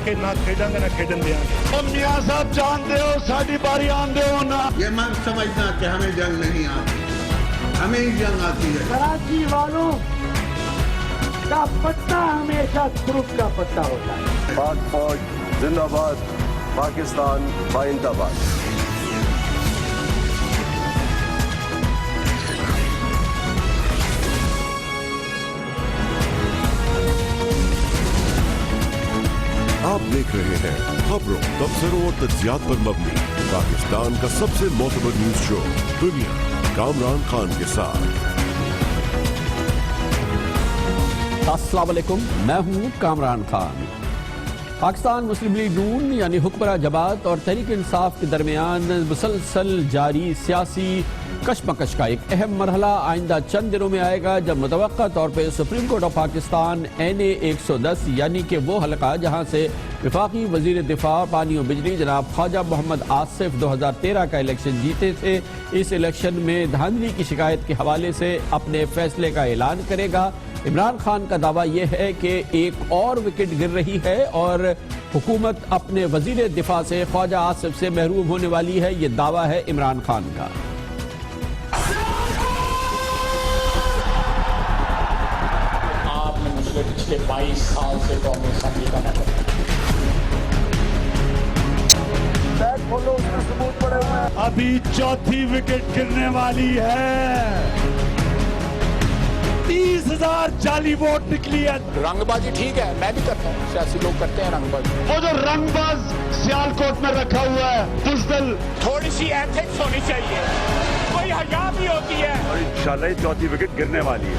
کہ نہ کھیڈاਂਗੇ نہ کھیڈن دیاਂਗੇ. میاں صاحب جانتے ہو ساری باری آندے ہو نا. یہ میں سمجھنا کہ ہمیں جنگ نہیں آتی, ہمیں ہی جنگ آتی ہے. کراچی والوں کا پتہ ہمیشہ گروپ کا پتہ ہوتا ہے. پاک فوج زندہ باد, پاکستان بائندہ باد. آپ دیکھ رہے ہیں خبروں, تبصروں اور تجزیات پر مبنی پاکستان کا سب سے معتبر نیوز شو دنیا, کامران خان کے ساتھ. السلام علیکم, میں ہوں کامران خان. پاکستان مسلم لیگ نون یعنی حکمراں جماعت اور تحریک انصاف کے درمیان مسلسل جاری سیاسی کشمکش کا ایک اہم مرحلہ آئندہ چند دنوں میں آئے گا, جب متوقع طور پہ supreme court of Pakistan NA 110 یعنی کہ وہ حلقہ جہاں سے وفاقی وزیر دفاع پانی و بجلی جناب خواجہ محمد آصف 2013 کا الیکشن جیتے تھے, اس الیکشن میں دھاندلی کی شکایت کے حوالے سے اپنے فیصلے کا اعلان کرے گا. عمران خان کا دعویٰ یہ ہے کہ ایک اور وکٹ گر رہی ہے اور حکومت اپنے وزیر دفاع سے خواجہ آصف سے محروم ہونے والی ہے. یہ دعویٰ ہے عمران خان کا. آپ نے مجھے پچھلے 22 سال سے قومی اسمبلی کا ممبر ابھی چوتھی وکٹ گرنے والی ہے. 30,000 جعلی ووٹ نکلی ہے. رنگ بازی ٹھیک ہے, میں بھی کرتا ہوں, سیاسی لوگ کرتے ہیں رنگ بازی. وہ جو رنگ باز سیالکوٹ میں رکھا ہوا ہے بزدل, تھوڑی سی ایتھکس ہونی چاہیے, کوئی حیا بھی ہوتی ہے. اور انشاءاللہ یہ چوتھی وکٹ گرنے والی ہے.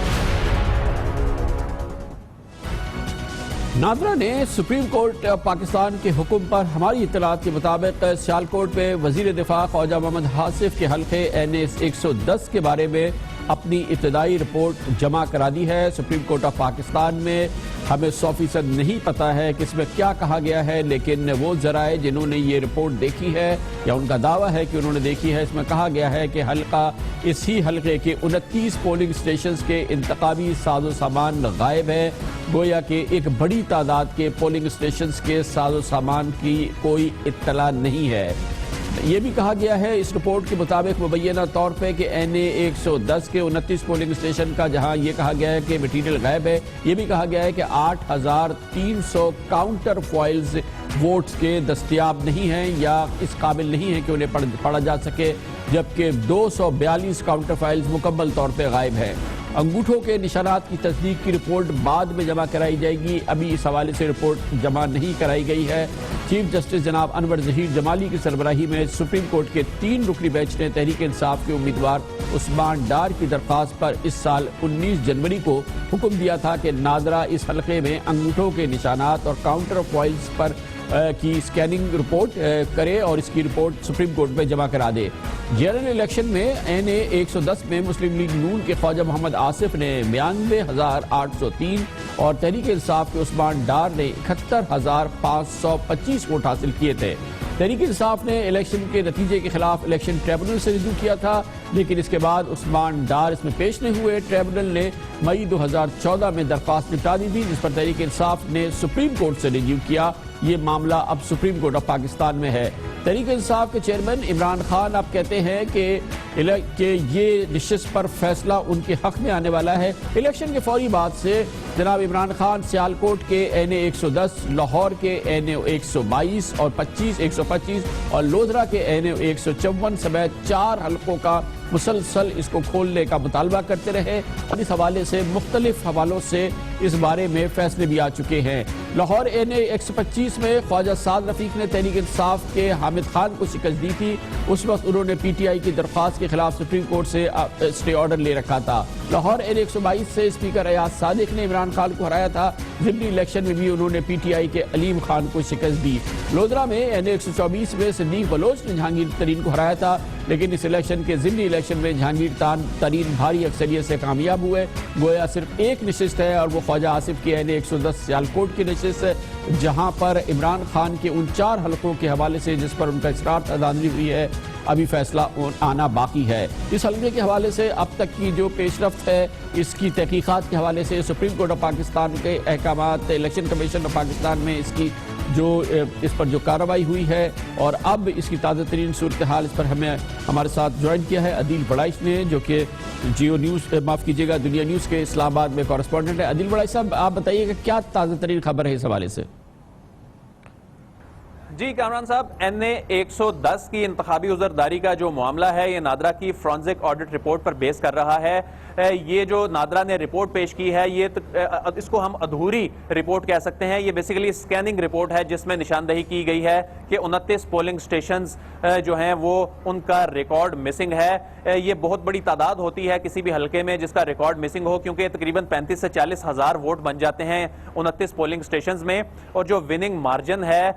ناظرہ نے سپریم کورٹ پاکستان کے حکم پر ہماری اطلاعات کے مطابق سیالکوٹ میں وزیر دفاع خواجہ محمد آصف کے حلقے NA 110 کے بارے میں اپنی ابتدائی رپورٹ جمع کرا دی ہے. سپریم کورٹ آف پاکستان میں ہمیں 100% نہیں پتا ہے کہ اس میں کیا کہا گیا ہے, لیکن وہ ذرائع جنہوں نے یہ رپورٹ دیکھی ہے یا ان کا دعویٰ ہے کہ انہوں نے دیکھی ہے, اس میں کہا گیا ہے کہ اسی حلقے کے 29 پولنگ سٹیشنز کے انتخابی ساز و سامان غائب ہے. گویا کہ ایک بڑی تعداد کے پولنگ سٹیشنز کے ساز و سامان کی کوئی اطلاع نہیں ہے. یہ بھی کہا گیا ہے اس رپورٹ کے مطابق مبینہ طور پہ کہ NA 110 کے 29 پولنگ سٹیشن کا جہاں یہ کہا گیا ہے کہ میٹیریل غائب ہے, یہ بھی کہا گیا ہے کہ 8,300 کاؤنٹر فائلز ووٹس کے دستیاب نہیں ہیں یا اس قابل نہیں ہیں کہ انہیں پڑھا جا سکے, جبکہ 242 کاؤنٹر فائلز مکمل طور پہ غائب ہیں. انگوٹھوں کے نشانات کی تصدیق کی رپورٹ بعد میں جمع کرائی جائے گی, ابھی اس حوالے سے رپورٹ جمع نہیں کرائی گئی ہے. چیف جسٹس جناب انور ظہیر جمالی کی سربراہی میں سپریم کورٹ کے 3 رکنی بینچ نے تحریک انصاف کے امیدوار عثمان ڈار کی درخواست پر اس سال 19 جنوری کو حکم دیا تھا کہ ناظرہ اس حلقے میں انگوٹھوں کے نشانات اور کاؤنٹر فائلز پر کی اسکیننگ رپورٹ کرے اور اس کی رپورٹ سپریم کورٹ میں جمع کرا دے. جنرل الیکشن میں NA 110 میں مسلم لیگ نون کے خواجہ محمد آصف نے 92,803 اور تحریک انصاف کے عثمان ڈار نے 71,525 ووٹ حاصل کیے تھے. تحریک انصاف نے الیکشن کے نتیجے کے خلاف الیکشن ٹریبونل سے رجوع کیا تھا, لیکن اس کے بعد عثمان ڈار اس میں پیش نہیں ہوئے. ٹریبونل نے مئی 2014 میں درخواست نپٹا دی تھی, جس پر تحریک انصاف نے سپریم کورٹ سے رجوع کیا. یہ معاملہ اب سپریم کورٹ آف پاکستان میں ہے. تحریک انصاف کے چیئرمین عمران خان اب کہتے ہیں کہ یہ نشست پر فیصلہ ان کے حق میں آنے والا ہے. الیکشن کے فوری بعد سے جناب عمران خان سیالکوٹ کے NA 110, لاہور کے NA 122 اور 125 اور لودھرا کے NA 154 سمیت 4 حلقوں کا مسلسل اس کو کھولنے کا مطالبہ کرتے رہے, اور اس حوالے سے مختلف حوالوں سے اس بارے میں فیصلے بھی آ چکے ہیں. لاہور NA 125 میں خواجہ سعد رفیق نے تحریک انصاف کے حامد خان کو شکست دی تھی. اس وقت انہوں نے PTI کی درخواست کے خلاف سپریم کورٹ سے اسٹے آرڈر لے رکھا تھا. لاہور NA 122 سے اسپیکر ایاز صادق نے عمران خان کو ہرایا تھا. ضمنی الیکشن میں بھی انہوں نے PTI کے علیم خان کو شکست دی. لودھرا میں NA 124 میں صدیق بلوچ نے جہانگیر ترین کو ہرایا تھا, لیکن اس الیکشن کے ضمنی الیکشن میں جہانگیر ترین بھاری اکثریت سے کامیاب ہوئے. گویا صرف ایک نشست ہے اور وہ خواجہ آصف کی NA 110 سیالکوٹ کی نشست ہے, جہاں پر عمران خان کے ان 4 حلقوں کے حوالے سے جس پر ان کا اصرار دھاندلی ہوئی ہے ابھی فیصلہ آنا باقی ہے. اس حلقے کے حوالے سے اب تک کی جو پیش رفت ہے اس کی تحقیقات کے حوالے سے سپریم کورٹ آف پاکستان کے احکامات, الیکشن کمیشن آف پاکستان میں اس کی جو اس پر جو کارروائی ہوئی ہے اور اب اس کی تازہ ترین صورتحال، اس پر ہمارے ساتھ جوائن کیا ہے عدیل بڑائش نے، جو کہ جیو نیوز معاف کیجیے گا دنیا نیوز کے اسلام آباد میں کورسپونڈنٹ ہے۔ عدیل بڑائش صاحب، آپ بتائیے کہ کیا تازہ ترین خبر ہے اس حوالے سے؟ جی کامران صاحب، NA-110 کی انتخابی عذرداری کا جو معاملہ ہے یہ نادرا کی فرانزک آڈٹ رپورٹ پر بیس کر رہا ہے۔ یہ جو نادرا نے رپورٹ پیش کی ہے اس کو ہم ادھوری رپورٹ کہہ سکتے ہیں۔ یہ بیسیکلی سکیننگ رپورٹ ہے جس میں نشاندہی کی گئی ہے کہ 29 پولنگ سٹیشنز جو ہیں وہ ان کا ریکارڈ مسنگ ہے۔ یہ بہت بڑی تعداد ہوتی ہے کسی بھی حلقے میں جس کا ریکارڈ مسنگ ہو، کیونکہ تقریباً 35 سے 40 ہزار ووٹ بن جاتے ہیں 29 پولنگ سٹیشنز میں، اور جو وننگ مارجن ہے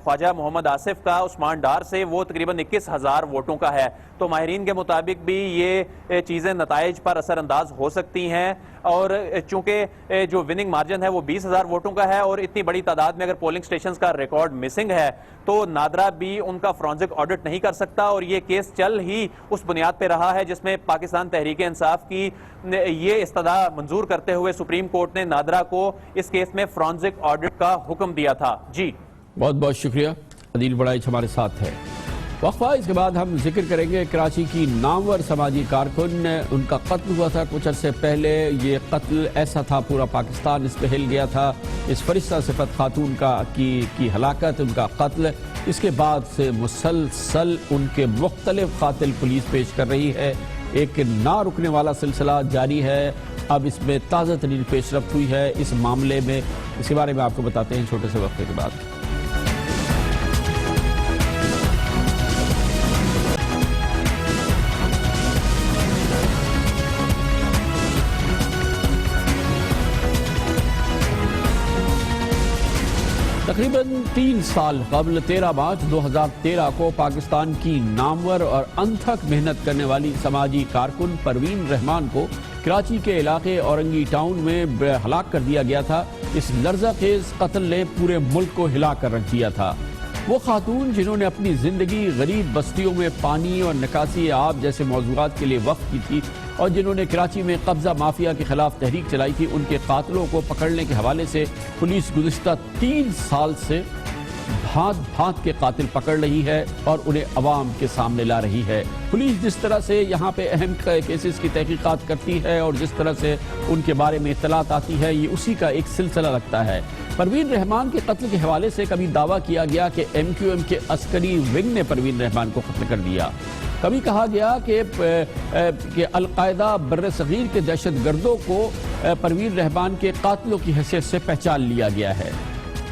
خواجہ محمد آصف کا عثمان ڈار سے وہ تقریباً 21,000 ووٹوں کا ہے۔ تو ماہرین کے مطابق بھی یہ چیزیں نتائج پر اثر انداز ہو سکتی ہیں، اور چونکہ جو وننگ مارجن ہے وہ 20,000 ووٹوں کا ہے اور اتنی بڑی تعداد میں اگر پولنگ سٹیشنز کا ریکارڈ مسنگ ہے تو نادرا بھی ان کا فرانزک آڈٹ نہیں کر سکتا، اور یہ کیس چل ہی اس بنیاد پہ رہا ہے جس میں پاکستان تحریک انصاف کی یہ استدعا منظور کرتے ہوئے سپریم کورٹ نے نادرا کو اس کیس میں فرانزک آڈٹ کا حکم دیا تھا۔ جی بہت بہت شکریہ، عدیل بڑائش ہمارے ساتھ ہے۔ وقفہ، اس کے بعد ہم ذکر کریں گے کراچی کی نامور سماجی کارکن، ان کا قتل ہوا تھا کچھ عرصے پہلے۔ یہ قتل ایسا تھا پورا پاکستان اس پہ ہل گیا تھا، اس فرشتہ صفت خاتون کی ہلاکت، ان کا قتل، اس کے بعد سے مسلسل ان کے مختلف قاتل پولیس پیش کر رہی ہے۔ ایک نہ رکنے والا سلسلہ جاری ہے۔ اب اس میں تازہ ترین پیش رفت ہوئی ہے اس معاملے میں، اس کے بارے میں آپ کو بتاتے ہیں چھوٹے سے وقفے کے بعد۔ تقریباً 3 سال قبل 13 مارچ 2013 کو پاکستان کی نامور اور انتھک محنت کرنے والی سماجی کارکن پروین رحمان کو کراچی کے علاقے اورنگی ٹاؤن میں ہلاک کر دیا گیا تھا۔ اس لرزہ خیز قتل نے پورے ملک کو ہلا کر رکھ دیا تھا۔ وہ خاتون جنہوں نے اپنی زندگی غریب بستیوں میں پانی اور نکاسی آب جیسے موضوعات کے لیے وقف کی تھی، اور جنہوں نے کراچی میں قبضہ مافیا کے خلاف تحریک چلائی تھی، ان کے قاتلوں کو پکڑنے کے حوالے سے پولیس گزشتہ 3 سال سے بھانت بھانت کے قاتل پکڑ رہی ہے اور انہیں عوام کے سامنے لا رہی ہے۔ پولیس جس طرح سے یہاں پہ اہم کیسز کی تحقیقات کرتی ہے اور جس طرح سے ان کے بارے میں اطلاعات آتی ہے، یہ اسی کا ایک سلسلہ لگتا ہے۔ پروین رحمان کے قتل کے حوالے سے کبھی دعویٰ کیا گیا کہ MQM کے عسکری ونگ نے پروین رحمان کو قتل کر دیا۔ کبھی کہا گیا کہ القاعدہ بر صغیر کے دہشت گردوں کو پروین رحمان کے قاتلوں کی حیثیت سے پہچان لیا گیا ہے۔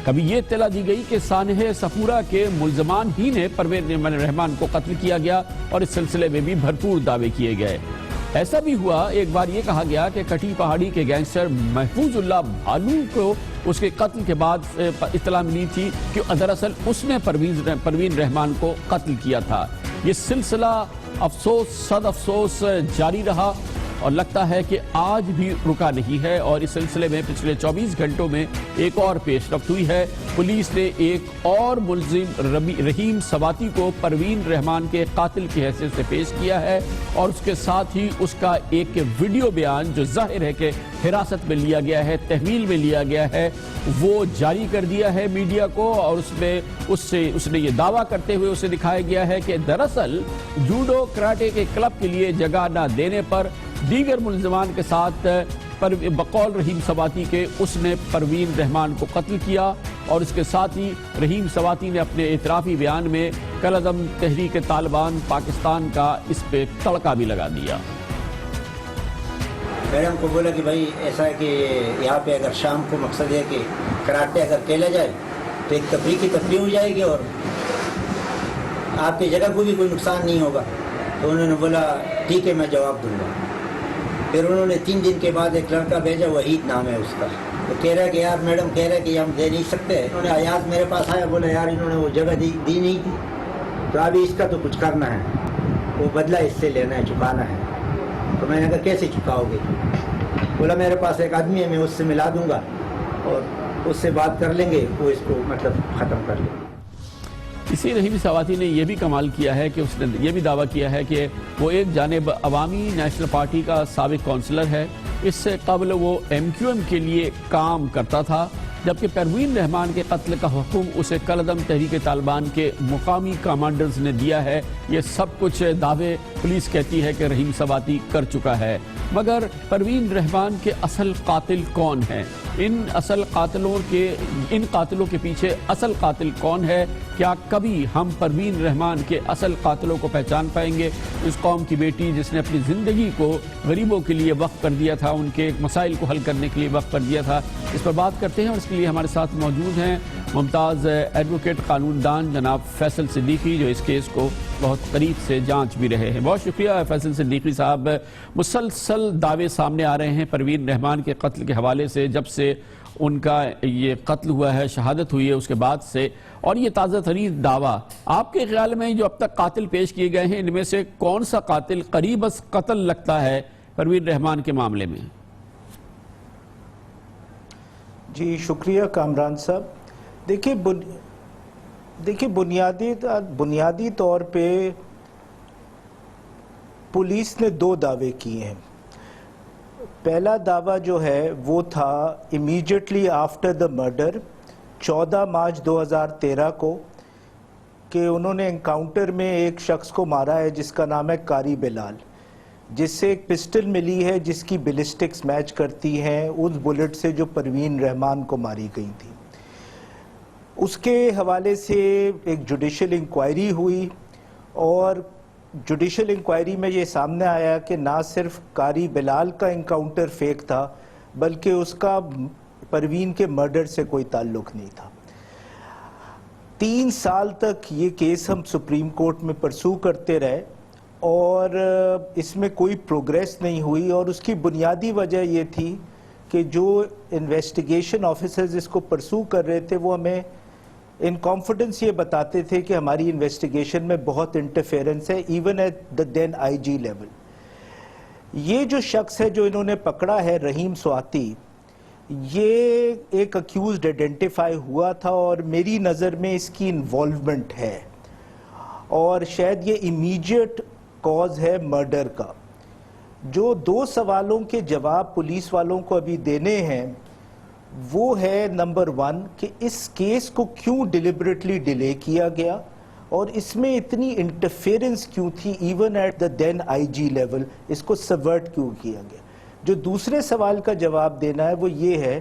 کبھی یہ اطلاع دی گئی کہ سانحہ صفورہ کے ملزمان ہی نے پروین رحمان کو قتل کیا گیا، اور اس سلسلے میں بھی بھرپور دعوے کیے گئے۔ ایسا بھی ہوا، ایک بار یہ کہا گیا کہ کٹی پہاڑی کے گینگسٹر محفوظ اللہ بھالو کو اس کے قتل کے بعد اطلاع ملی تھی کہ دراصل اس نے پروین رحمان کو قتل کیا تھا۔ یہ سلسلہ افسوس صد افسوس جاری رہا اور لگتا ہے کہ آج بھی رکا نہیں ہے، اور اس سلسلے میں پچھلے 24 گھنٹوں میں ایک اور پیش رفت ہوئی ہے۔ پولیس نے ایک اور ملزم رحیم سواتی کو پروین رحمان کے قاتل کی حیثیت سے پیش کیا ہے، اور اس کے ساتھ ہی اس کا ایک ویڈیو بیان جو ظاہر ہے کہ حراست میں لیا گیا ہے، تحویل میں لیا گیا ہے، وہ جاری کر دیا ہے میڈیا کو، اور اس نے یہ دعویٰ کرتے ہوئے اسے دکھایا گیا ہے کہ دراصل جوڈو کراٹے کے کلب کے لیے جگہ نہ دینے پر دیگر ملزمان کے ساتھ بقول رحیم سواتی کے اس نے پروین رحمان کو قتل کیا، اور اس کے ساتھ ہی رحیم سواتی نے اپنے اعترافی بیان میں کالعدم تحریک طالبان پاکستان کا اس پہ تڑکا بھی لگا دیا۔ میڈم کو بولا کہ بھائی ایسا ہے کہ یہاں پہ اگر شام کو مقصد ہے کہ کراٹے اگر کھیلا جائے تو ایک تفریح کی تفریح ہو جائے گی اور آپ کی جگہ کو بھی کوئی نقصان نہیں ہوگا۔ تو انہوں نے بولا ٹھیک ہے میں جواب دوں گا۔ پھر انہوں نے 3 دن کے بعد ایک لڑکا بھیجا، وحید نام ہے اس کا، تو کہہ رہا ہے کہ یار میڈم کہہ رہا ہے کہ ہم دے نہیں سکتے۔ انہوں نے ایاز میرے پاس آیا، بولا یار انہوں نے وہ جگہ دی نہیں تھی، تو ابھی اس کا تو کچھ کرنا ہے، وہ بدلہ اس سے لینا ہے، چکانا ہے۔ تو میں نے کہا کیسے چکاؤ گے؟ بولا میرے پاس ایک آدمی ہے، میں اس سے ملا دوں گا اور اس سے بات کر لیں گے، وہ اس کو مطلب ختم کر لیں گے۔ اسی رحیم سواتی نے یہ بھی کمال کیا ہے کہ اس نے یہ بھی دعویٰ کیا ہے کہ وہ ایک جانب عوامی نیشنل پارٹی کا سابق کونسلر ہے، اس سے قبل وہ MQM کے لیے کام کرتا تھا، جبکہ پروین رحمان کے قتل کا حکم اسے کالعدم تحریک طالبان کے مقامی کمانڈرز نے دیا ہے۔ یہ سب کچھ دعوے پولیس کہتی ہے کہ رحیم سواتی کر چکا ہے، مگر پروین رحمان کے اصل قاتل کون ہیں؟ ان قاتلوں کے پیچھے اصل قاتل کون ہے؟ کیا کبھی ہم پروین رحمان کے اصل قاتلوں کو پہچان پائیں گے؟ اس قوم کی بیٹی جس نے اپنی زندگی کو غریبوں کے لیے وقف کر دیا تھا، ان کے مسائل کو حل کرنے کے لیے وقف کر دیا تھا، اس پر بات کرتے ہیں اور اس کے لیے ہمارے ساتھ موجود ہیں ممتاز ایڈوکیٹ قانون دان جناب فیصل صدیقی، جو اس کیس کو بہت قریب سے جانچ بھی رہے ہیں۔ بہت شکریہ فیصل صدیقی صاحب۔ مسلسل دعوے سامنے آ رہے ہیں پروین رحمان کے قتل کے حوالے سے، جب سے ان کا یہ قتل ہوا ہے، شہادت ہوئی ہے اس کے بعد سے، اور یہ تازہ ترین دعویٰ، آپ کے خیال میں جو اب تک قاتل پیش کیے گئے ہیں ان میں سے کون سا قاتل قریب از قتل لگتا ہے پروین رحمان کے معاملے میں؟ جی شکریہ کامران صاحب۔ دیکھیں بنیادی طور پہ پولیس نے 2 دعوے کیے ہیں۔ پہلا دعویٰ جو ہے وہ تھا immediately after the murder 14 March 2013 کو، کہ انہوں نے انکاؤنٹر میں ایک شخص کو مارا ہے جس کا نام ہے قاری بلال، جس سے ایک پسٹل ملی ہے جس کی بلسٹکس میچ کرتی ہیں اس بلٹ سے جو پروین رحمان کو ماری گئی تھی۔ اس کے حوالے سے ایک جوڈیشل انکوائری ہوئی، اور جوڈیشل انکوائری میں یہ سامنے آیا کہ نہ صرف قاری بلال کا انکاؤنٹر فیک تھا بلکہ اس کا پروین کے مرڈر سے کوئی تعلق نہیں تھا۔ 3 سال تک یہ کیس ہم سپریم کورٹ میں پرسو کرتے رہے اور اس میں کوئی پروگریس نہیں ہوئی، اور اس کی بنیادی وجہ یہ تھی کہ جو انویسٹیگیشن آفیسرز اس کو پرسو کر رہے تھے وہ ہمیں ان کانفیڈنس یہ بتاتے تھے کہ ہماری انویسٹیگیشن میں بہت انٹرفیرنس ہے، even at the then I G level. یہ جو شخص ہے جو انہوں نے پکڑا ہے رحیم سواتی، یہ ایک اکیوزڈ آئیڈینٹیفائی ہوا تھا اور میری نظر میں اس کی انوالومنٹ ہے، اور شاید یہ امیجیٹ کاز ہے مرڈر کا۔ جو 2 سوالوں کے جواب پولیس والوں کو ابھی دینے ہیں وہ ہے نمبر 1 کہ اس کیس کو کیوں ڈیلیبریٹلی ڈیلے کیا گیا اور اس میں اتنی انٹرفیرنس کیوں تھی even at the then I G level, اس کو سبورٹ کیوں کیا گیا۔ جو دوسرے سوال کا جواب دینا ہے وہ یہ ہے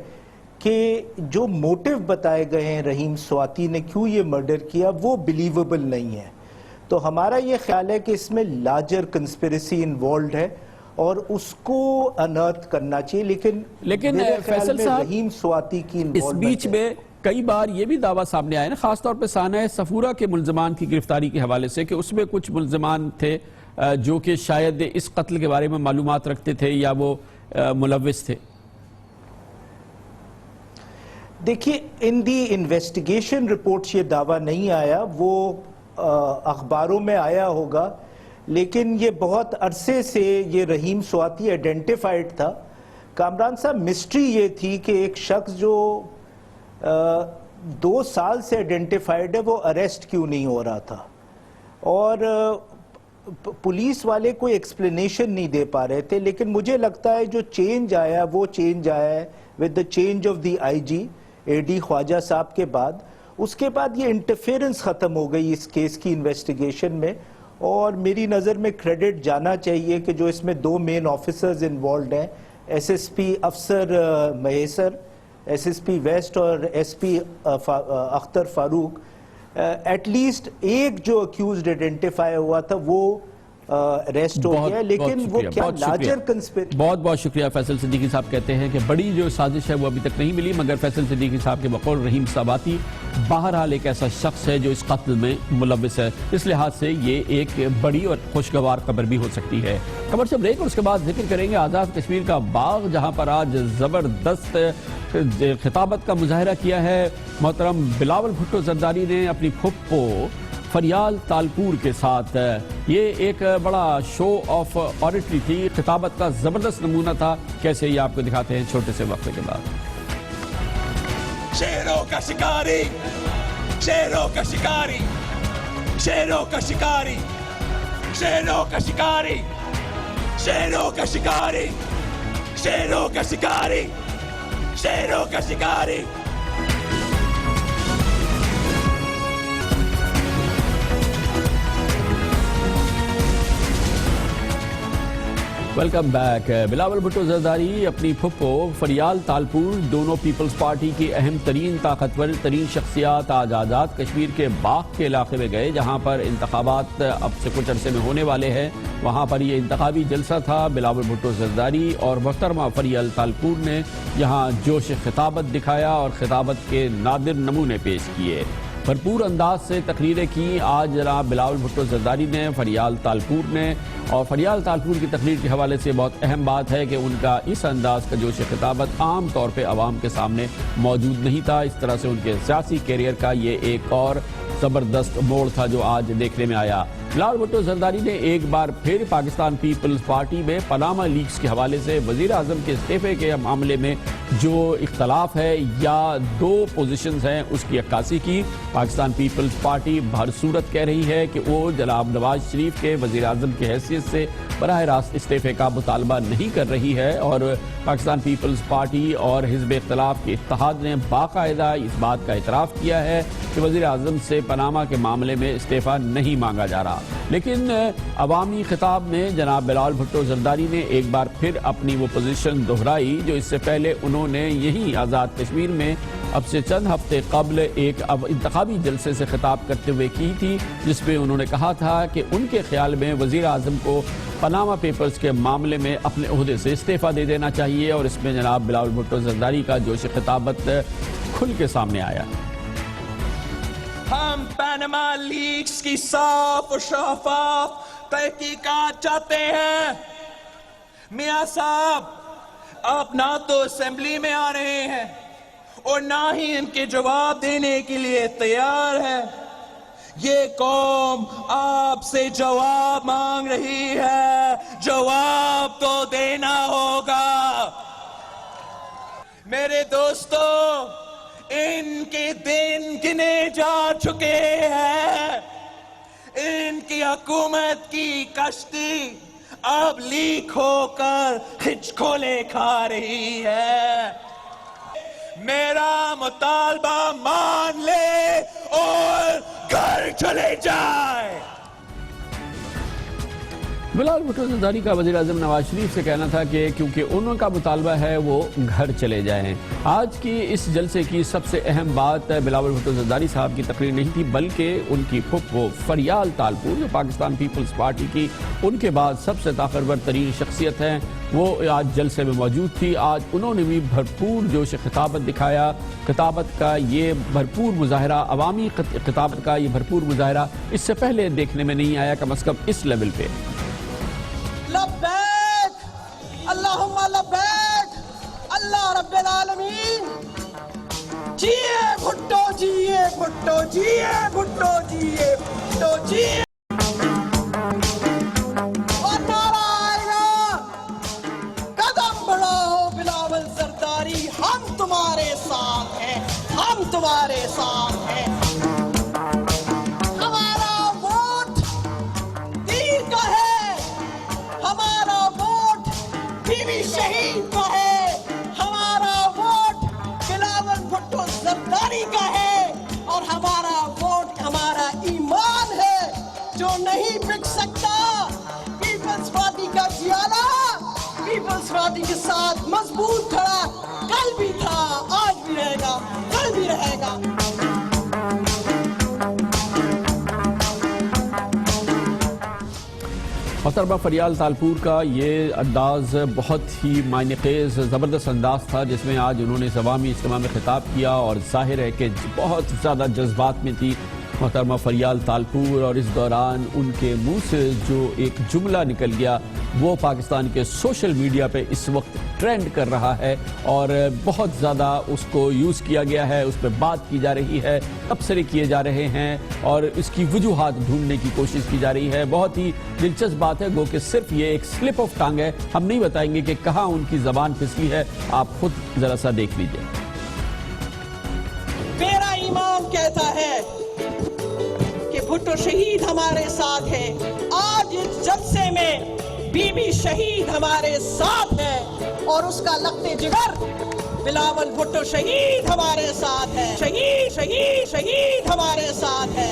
کہ جو موٹیو بتائے گئے ہیں رحیم سواتی نے کیوں یہ مرڈر کیا وہ بلیویبل نہیں ہے۔ تو ہمارا یہ خیال ہے کہ اس میں لارجر کنسپیریسی انوالوڈ ہے اور اس کو انرتھ کرنا چاہیے، لیکن فیصل صاحب رحیم سواتی کی اس بیچ میں کئی بار یہ بھی دعویٰ سامنے آئے نا، خاص طور پہ سانحہ صفورہ کے ملزمان کی گرفتاری کے حوالے سے، کہ اس میں کچھ ملزمان تھے جو کہ شاید اس قتل کے بارے میں معلومات رکھتے تھے یا وہ ملوث تھے۔ دیکھیے ان دی انویسٹیگیشن رپورٹس یہ دعویٰ نہیں آیا، وہ اخباروں میں آیا ہوگا، لیکن یہ بہت عرصے سے یہ رحیم سواتی آئیڈینٹیفائڈ تھا۔ کامران صاحب مسٹری یہ تھی کہ ایک شخص جو 2 سال سے آئیڈینٹیفائڈ ہے وہ اریسٹ کیوں نہیں ہو رہا تھا، اور پولیس والے کوئی ایکسپلینیشن نہیں دے پا رہے تھے۔ لیکن مجھے لگتا ہے جو چینج آیا وہ چینج آیا ہے with the change of the I G A D Khawaja صاحب کے بعد، اس کے بعد یہ انٹرفیرنس ختم ہو گئی اس کیس کی انویسٹیگیشن میں، اور میری نظر میں کریڈٹ جانا چاہیے کہ جو اس میں 2 مین آفیسرز انوالوڈ ہیں، ایس ایس پی افسر Mahesar, S S P west اور S P Akhtar Farooq, at least ایک جو اکیوزڈ آئیڈینٹیفائی ہوا تھا وہ ریسٹ ہو گیا، لیکن وہ کیا لارجر کنسپیریسی۔ بہت بہت شکریہ فیصل صدیقی صاحب۔ کہتے ہیں کہ بڑی جو سازش ہے وہ ابھی تک نہیں ملی، مگر فیصل صدیقی صاحب کے بقول رحیم سواتی بہرحال ایک ایسا شخص ہے جو اس قتل میں ملوث ہے، اس لحاظ سے یہ ایک بڑی اور خوشگوار خبر بھی ہو سکتی ہے۔ خبر سے بریک اور اس کے بعد ذکر کریں گے آزاد کشمیر کا باغ، جہاں پر آج زبردست خطابت کا مظاہرہ کیا ہے محترم بلاول بھٹو زرداری نے اپنی پھپھو فریال تالپور کے ساتھ۔ یہ ایک بڑا شو آف آریٹری تھی، خطابت کا زبردست نمونہ تھا، کیسے یہ آپ کو دکھاتے ہیں چھوٹے سے وقفے کے بعد۔ شیروں کا شکاری، شیروں کا شکاری، شیروں کا شکاری، شیروں کا شکاری، شیروں کا شکاری، شیروں کا شکاری، شیروں کا شکاری، ویلکم بیک. بلاول بھٹو زرداری اپنی پھپھو فریال تالپور دونوں پیپلز پارٹی کی اہم ترین طاقتور ترین شخصیات آج آزاد کشمیر کے باغ کے علاقے میں گئے جہاں پر انتخابات اب سے کچھ عرصے میں ہونے والے ہیں. وہاں پر یہ انتخابی جلسہ تھا. بلاول بھٹو زرداری اور محترمہ فریال تالپور نے یہاں جوش خطابت دکھایا اور خطابت کے نادر نمونے پیش کیے. بھرپور انداز سے تقریریں کی آج جناب بلاول بھٹو زرداری نے, فریال تالپور نے. اور فریال تالپور کی تقریر کے حوالے سے بہت اہم بات ہے کہ ان کا اس انداز کا جوش خطابت عام طور پہ عوام کے سامنے موجود نہیں تھا. اس طرح سے ان کے سیاسی کیریئر کا یہ ایک اور زبردست موڑ تھا جو آج دیکھنے میں آیا. بلاول بھٹو زرداری نے ایک بار پھر پاکستان پیپلز پارٹی میں پاناما لیکس کے حوالے سے وزیر اعظم کے استعفے کے معاملے میں جو اختلاف ہے یا دو پوزیشنز ہیں اس کی عکاسی کی. پاکستان پیپلز پارٹی بہر صورت کہہ رہی ہے کہ وہ جناب نواز شریف کے وزیر اعظم کی حیثیت سے براہ راست استعفے کا مطالبہ نہیں کر رہی ہے, اور پاکستان پیپلز پارٹی اور حزب اختلاف کے اتحاد نے باقاعدہ اس بات کا اعتراف کیا ہے کہ وزیر اعظم سے پاناما کے معاملے میں استعفیٰ نہیں مانگا جا رہا. لیکن عوامی خطاب میں جناب بلاول بھٹو زرداری نے ایک بار پھر اپنی وہ پوزیشن دہرائی جو اس سے پہلے انہوں نے یہی آزاد کشمیر میں اب سے چند ہفتے قبل ایک انتخابی جلسے سے خطاب کرتے ہوئے کی تھی, جس میں انہوں نے کہا تھا کہ ان کے خیال میں وزیر اعظم کو پاناما پیپرز کے معاملے میں اپنے عہدے سے استعفیٰ دے دینا چاہیے. اور اس میں جناب بلاول بھٹو زرداری کا جوش خطابت کھل کے سامنے آیا. ہم پاناما لیکس کی صاف و شفاف تحقیقات چاہتے ہیں. میاں صاحب, آپ نہ تو اسمبلی میں آ رہے ہیں اور نہ ہی ان کے جواب دینے کے لیے تیار ہے. یہ قوم آپ سے جواب مانگ رہی ہے, جواب تو دینا ہوگا. میرے دوستو, ان کے دن گنے جا چکے ہیں. ان کی حکومت کی کشتی اب لیک ہو کر ہچکولے کھا رہی ہے. میرا مطالبہ مان لے اور گھر چلے جائے. بلاول بھٹو زرداری کا وزیر اعظم نواز شریف سے کہنا تھا کہ کیونکہ ان کا مطالبہ ہے وہ گھر چلے جائیں. آج کی اس جلسے کی سب سے اہم بات بلاول بھٹو زرداری صاحب کی تقریر نہیں تھی بلکہ ان کی پھپھو فریال تالپور جو پاکستان پیپلز پارٹی کی ان کے بعد سب سے طاقتور ترین شخصیت ہیں, وہ آج جلسے میں موجود تھی. آج انہوں نے بھی بھرپور جوش خطابت دکھایا. خطابت کا یہ بھرپور مظاہرہ, عوامی خطابت کا یہ بھرپور مظاہرہ اس سے پہلے دیکھنے میں نہیں آیا, کم از کم اس لیول پہ. لبیک اللہم لبیک اللہ رب العالمین. جیے بھٹو, جیے بھٹو, جیے بھٹو, جیے بھٹو, جیے. اور نعرہ آئے گا, قدم بڑھاؤ بلاول زرداری, ہم تمہارے ساتھ ہیں, ہم تمہارے ساتھ ہیں. شہید کا ہے, ہمارا ووٹ بلاول بھٹو زرداری کا ہے, اور ہمارا ووٹ ہمارا ایمان ہے جو نہیں بک سکتا. پیپلز پارٹی کا جیالا پیپلز پارٹی کے ساتھ مضبوط کھڑا, کل بھی تھا, آج بھی رہے گا, کل بھی رہے گا. محترمہ فریال تالپور کا یہ انداز بہت ہی معنی خیز زبردست انداز تھا جس میں آج انہوں نے عوامی اجتماع میں خطاب کیا, اور ظاہر ہے کہ بہت زیادہ جذبات میں تھی محترمہ فریال تالپور. اور اس دوران ان کے منہ سے جو ایک جملہ نکل گیا وہ پاکستان کے سوشل میڈیا پہ اس وقت ٹرینڈ کر رہا ہے اور بہت زیادہ اس کو یوز کیا گیا ہے, اس پہ بات کی جا رہی ہے, تبصرے کیے جا رہے ہیں اور اس کی وجوہات ڈھونڈنے کی کوشش کی جا رہی ہے. بہت ہی دلچسپ بات ہے, گو کہ صرف یہ ایک سلپ آف ٹنگ ہے, ہم نہیں بتائیں گے کہ کہاں ان کی زبان پھسلی ہے, آپ خود ذرا سا دیکھ لیجئے. میرا ایمان کہتا ہے کہ بھٹو شہید ہمارے ساتھ ہے. آج اس جلسے میں بی بی شہید ہمارے ساتھ ہے اور اس کا لخت جگر بلاول بھٹو شہید ہمارے ساتھ ہے. شہید شہید شہید ہمارے ساتھ ہے.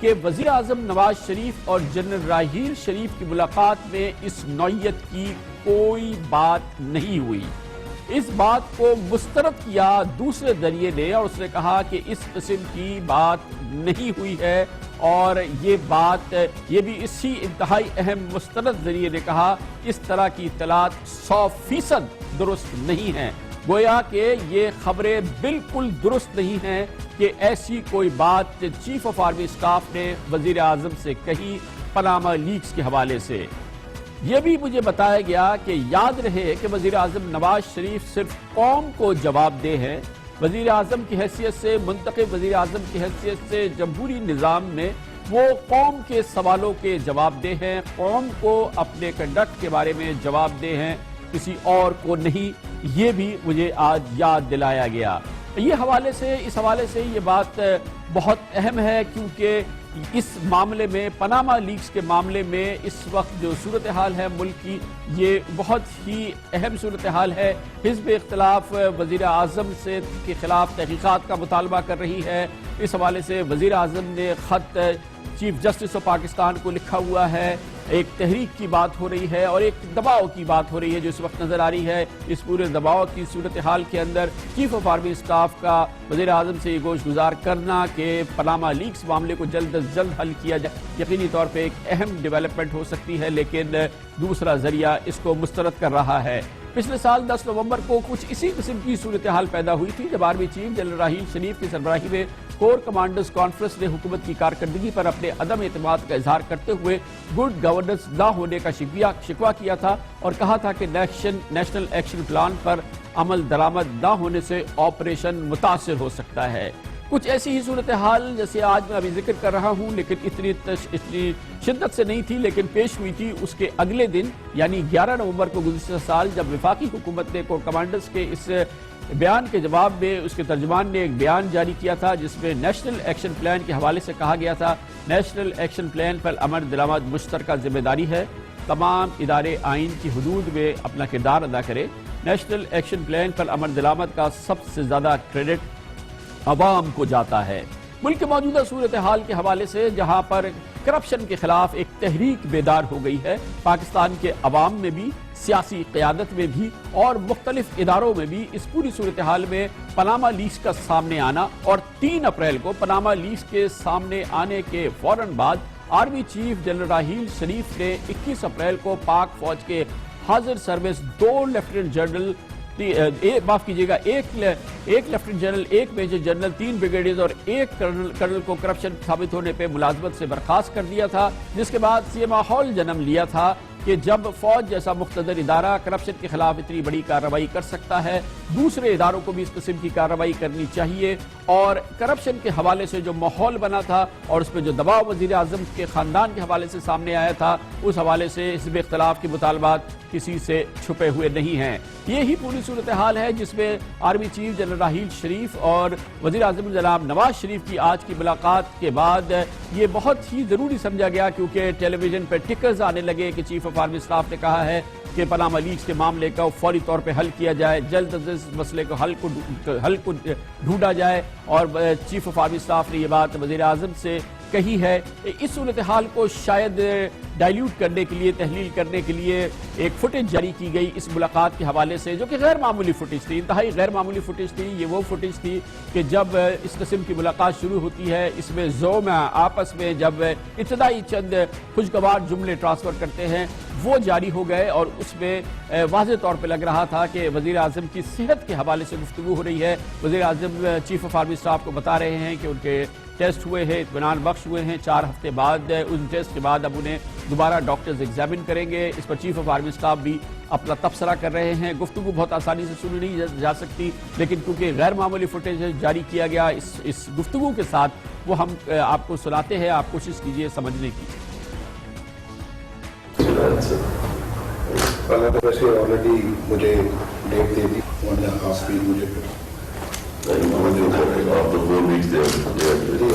کہ وزیر اعظم نواز شریف اور جنرل راحیل شریف کی ملاقات میں اس نوعیت کی کوئی بات نہیں ہوئی۔ اس بات کو مسترد کیا دوسرے ذریعے نے اور اس نے کہا کہ اس قسم کی بات نہیں ہوئی ہے، اور یہ بات یہ بھی اسی انتہائی اہم مستند ذریعے نے کہا اس طرح کی اطلاعات 100% درست نہیں ہیں۔ گویا کہ یہ خبریں بالکل درست نہیں ہیں کہ ایسی کوئی بات چیف آف آرمی اسٹاف نے وزیر اعظم سے کہی پاناما لیکس کے حوالے سے۔ یہ بھی مجھے بتایا گیا کہ یاد رہے کہ وزیر اعظم نواز شریف صرف قوم کو جواب دہ ہیں، وزیر اعظم کی حیثیت سے، منتخب وزیر اعظم کی حیثیت سے جمہوری نظام میں وہ قوم کے سوالوں کے جواب دہ ہیں، قوم کو اپنے کنڈکٹ کے بارے میں جواب دہ ہیں، کسی اور کو نہیں۔ یہ بھی مجھے آج یاد دلایا گیا۔ اس حوالے سے یہ بات بہت اہم ہے، کیونکہ اس معاملے میں پاناما لیکس کے معاملے میں اس وقت جو صورتحال ہے ملک کی، یہ بہت ہی اہم صورتحال ہے۔ حزب اختلاف وزیر اعظم کے خلاف تحقیقات کا مطالبہ کر رہی ہے۔ اس حوالے سے وزیر اعظم نے خط چیف جسٹس آف پاکستان کو لکھا ہوا ہے، ایک تحریک کی بات ہو رہی ہے اور ایک دباؤ کی بات ہو رہی ہے جو اس وقت نظر آ رہی ہے۔ اس پورے دباؤ کی صورتحال کے اندر چیف آف آرمی اسٹاف کا وزیر اعظم سے یہ گوش گزار کرنا کہ پاناما لیکس معاملے کو جلد از جلد حل کیا جائے، یقینی طور پہ ایک اہم ڈیولپمنٹ ہو سکتی ہے، لیکن دوسرا ذریعہ اس کو مسترد کر رہا ہے۔ پچھلے سال 10 نومبر کو کچھ اسی قسم کی صورتحال پیدا ہوئی تھی جب army chief general Raheel Sharif کی سربراہی میں کور کمانڈرز کانفرنس نے حکومت کی کارکردگی پر اپنے عدم اعتماد کا اظہار کرتے ہوئے گڈ گورننس نہ ہونے کا شکوہ کیا تھا اور کہا تھا کہ نیشنل ایکشن پلان پر عمل درآمد نہ ہونے سے آپریشن متاثر ہو سکتا ہے۔ کچھ ایسی ہی صورتحال جیسے آج میں ابھی ذکر کر رہا ہوں، لیکن اتنی شدت سے نہیں تھی، لیکن پیش ہوئی تھی اس کے اگلے دن یعنی 11 نومبر کو گزشتہ سال، جب وفاقی حکومت نے کور کمانڈرز کے اس بیان کے جواب میں اس کے ترجمان نے ایک بیان جاری کیا تھا جس میں نیشنل ایکشن پلان کے حوالے سے کہا گیا تھا نیشنل ایکشن پلان پر عمل درآمد مشترکہ ذمہ داری ہے، تمام ادارے آئین کی حدود میں اپنا کردار ادا کرے۔ نیشنل ایکشن پلان پر عمل درآمد کا سب سے زیادہ کریڈٹ عوام کو جاتا ہے۔ ملک کے موجودہ صورتحال کے حوالے سے جہاں پر کرپشن کے خلاف ایک تحریک بیدار ہو گئی ہے، پاکستان کے عوام میں بھی، سیاسی قیادت میں بھی اور مختلف اداروں میں بھی، اس پوری صورتحال میں پاناما لیکس کا سامنے آنا اور 3 اپریل کو پاناما لیکس کے سامنے آنے کے فوراً بعد army chief general Raheel Sharif نے 21 اپریل کو پاک فوج کے حاضر سروس 2 لیفٹیننٹ جنرل ایک lieutenant general, 1 major general, 3 brigadiers اور 1 کرنل کو کرپشن ثابت ہونے پہ ملازمت سے برخاست کر دیا تھا، جس کے بعد یہ ماحول جنم لیا تھا کہ جب فوج جیسا مقتدر ادارہ کرپشن کے خلاف اتنی بڑی کارروائی کر سکتا ہے، دوسرے اداروں کو بھی اس قسم کی کارروائی کرنی چاہیے۔ اور کرپشن کے حوالے سے جو ماحول بنا تھا اور اس پہ جو دباؤ وزیر اعظم کے خاندان کے حوالے سے سامنے آیا تھا، اس حوالے سے حزب اختلاف کے مطالبات کسی سے چھپے ہوئے نہیں ہیں۔ یہی پوری صورتحال ہے جس میں army chief general Raheel Sharif اور وزیر اعظم جناب نواز شریف کی آج کی ملاقات کے بعد یہ بہت ہی ضروری سمجھا گیا، کیونکہ ٹیلی ویژن پہ ٹکرز آنے لگے کہ چیف آف آرمی اسٹاف نے کہا ہے کہ پاناما لیکس کے معاملے کا فوری طور پہ حل کیا جائے، جلد از جلد مسئلے کو حل کو ڈھونڈا جائے، اور چیف آف آرمی اسٹاف نے یہ بات وزیر اعظم سے کہی ہے۔ اس صورتحال کو شاید ڈائلیوٹ کرنے کے لیے، تحلیل کرنے کے لیے ایک فوٹیج جاری کی گئی اس ملاقات کے حوالے سے، جو کہ غیر معمولی فوٹیج تھی، انتہائی غیر معمولی فوٹیج تھی۔ یہ وہ فوٹیج تھی کہ جب اس قسم کی ملاقات شروع ہوتی ہے، اس میں زوما آپس میں جب ابتدائی چند خوشگوار جملے ٹرانسفر کرتے ہیں وہ جاری ہو گئے، اور اس میں واضح طور پہ لگ رہا تھا کہ وزیر اعظم کی صحت کے حوالے سے گفتگو ہو رہی ہے۔ وزیر اعظم چیف آف آرمی اسٹاف کو بتا رہے ہیں کہ ان کے ٹیسٹ ہوئے ہیں، اطمینان بخش ہوئے ہیں، 4 ہفتے بعد ان ٹیسٹ کے بعد اب انہیں دوبارہ ڈاکٹرز ایگزامن کریں گے۔ اس پر چیف آف آرمی اسٹاف بھی اپنا تبصرہ کر رہے ہیں۔ گفتگو بہت آسانی سے سنی نہیں جا سکتی، لیکن کیونکہ غیر معمولی فوٹیج جاری کیا گیا اس گفتگو کے ساتھ، وہ ہم آپ کو سناتے ہیں، آپ کوشش کیجئے سمجھنے کی۔ ویسے آلریڈی مجھے ڈیٹ دے دی 1.5 ویک مجھے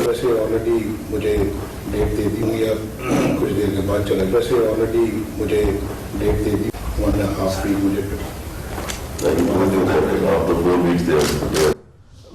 ویسے آلریڈی مجھے ڈیٹ دے دی ہوں یا کچھ دیر کے بعد چلا، ویسے آلریڈی مجھے ڈیٹ دے دی 1.5 ویک مجھے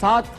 7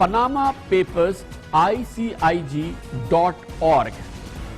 panamapapers ICIG.org।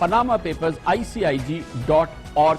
panamapapers ICIG.org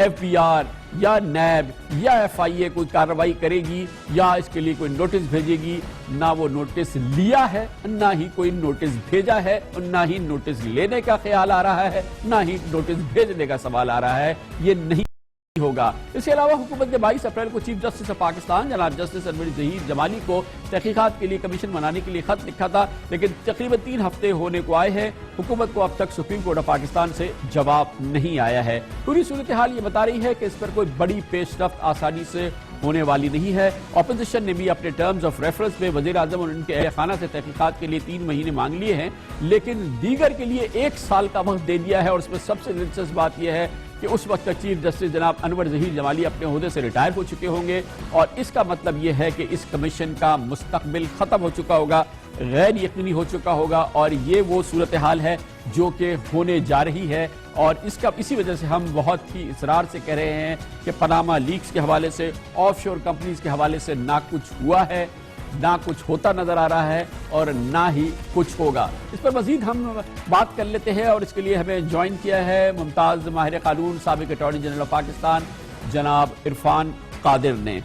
FBR یا نیب یا FIA کوئی کارروائی کرے گی یا اس کے لیے کوئی نوٹس بھیجے گی. نہ وہ نوٹس لیا ہے, نہ ہی کوئی نوٹس بھیجا ہے, اور نہ ہی نوٹس لینے کا خیال آ رہا ہے, نہ ہی نوٹس بھیجنے کا سوال آ رہا ہے. یہ نہیں ہوگا. اس کے علاوہ حکومت نے 22 اپریل کو چیف جسٹس آف پاکستان جناب جسٹس انور ظہیر جمالی کو تحقیقات کے لیے کمیشن بنانے کے لیے خط لکھا تھا, لیکن تقریباً 3 ہفتے ہونے کو آئے ہیں. حکومت کو اب تک سپریم کورٹ آف پاکستان سے جواب نہیں آیا ہے. پوری صورتحال یہ بتا رہی ہے کہ اس پر کوئی بڑی پیش رفت آسانی سے ہونے والی نہیں ہے. اپوزیشن نے بھی اپنے ٹرمز آف ریفرنس میں وزیر اعظم اور ان کے اہل خانہ سے تحقیقات کے لیے 3 مہینے مانگ لیے ہیں, لیکن دیگر کے لیے 1 سال کا وقت دے دیا ہے. اور اس میں سب سے دلچسپ بات یہ ہے کہ اس وقت تک چیف جسٹس جناب انور ظہیر جمالی اپنے عہدے سے ریٹائر ہو چکے ہوں گے, اور اس کا مطلب یہ ہے کہ اس کمیشن کا مستقبل ختم ہو چکا ہوگا, غیر یقینی ہو چکا ہوگا. اور یہ وہ صورتحال ہے جو کہ ہونے جا رہی ہے, اور اسی وجہ سے ہم بہت ہی اصرار سے کہہ رہے ہیں کہ پاناما لیکس کے حوالے سے, آف شور کمپنیز کے حوالے سے نہ کچھ ہوا ہے, نہ کچھ ہوتا نظر آ رہا ہے, اور نہ ہی کچھ ہوگا. اس پر مزید ہم بات کر لیتے ہیں, اور اس کے لیے ہمیں جوائن کیا ہے ممتاز ماہر قانون سابق اٹارنی جنرل آف پاکستان جناب عرفان قادر نے.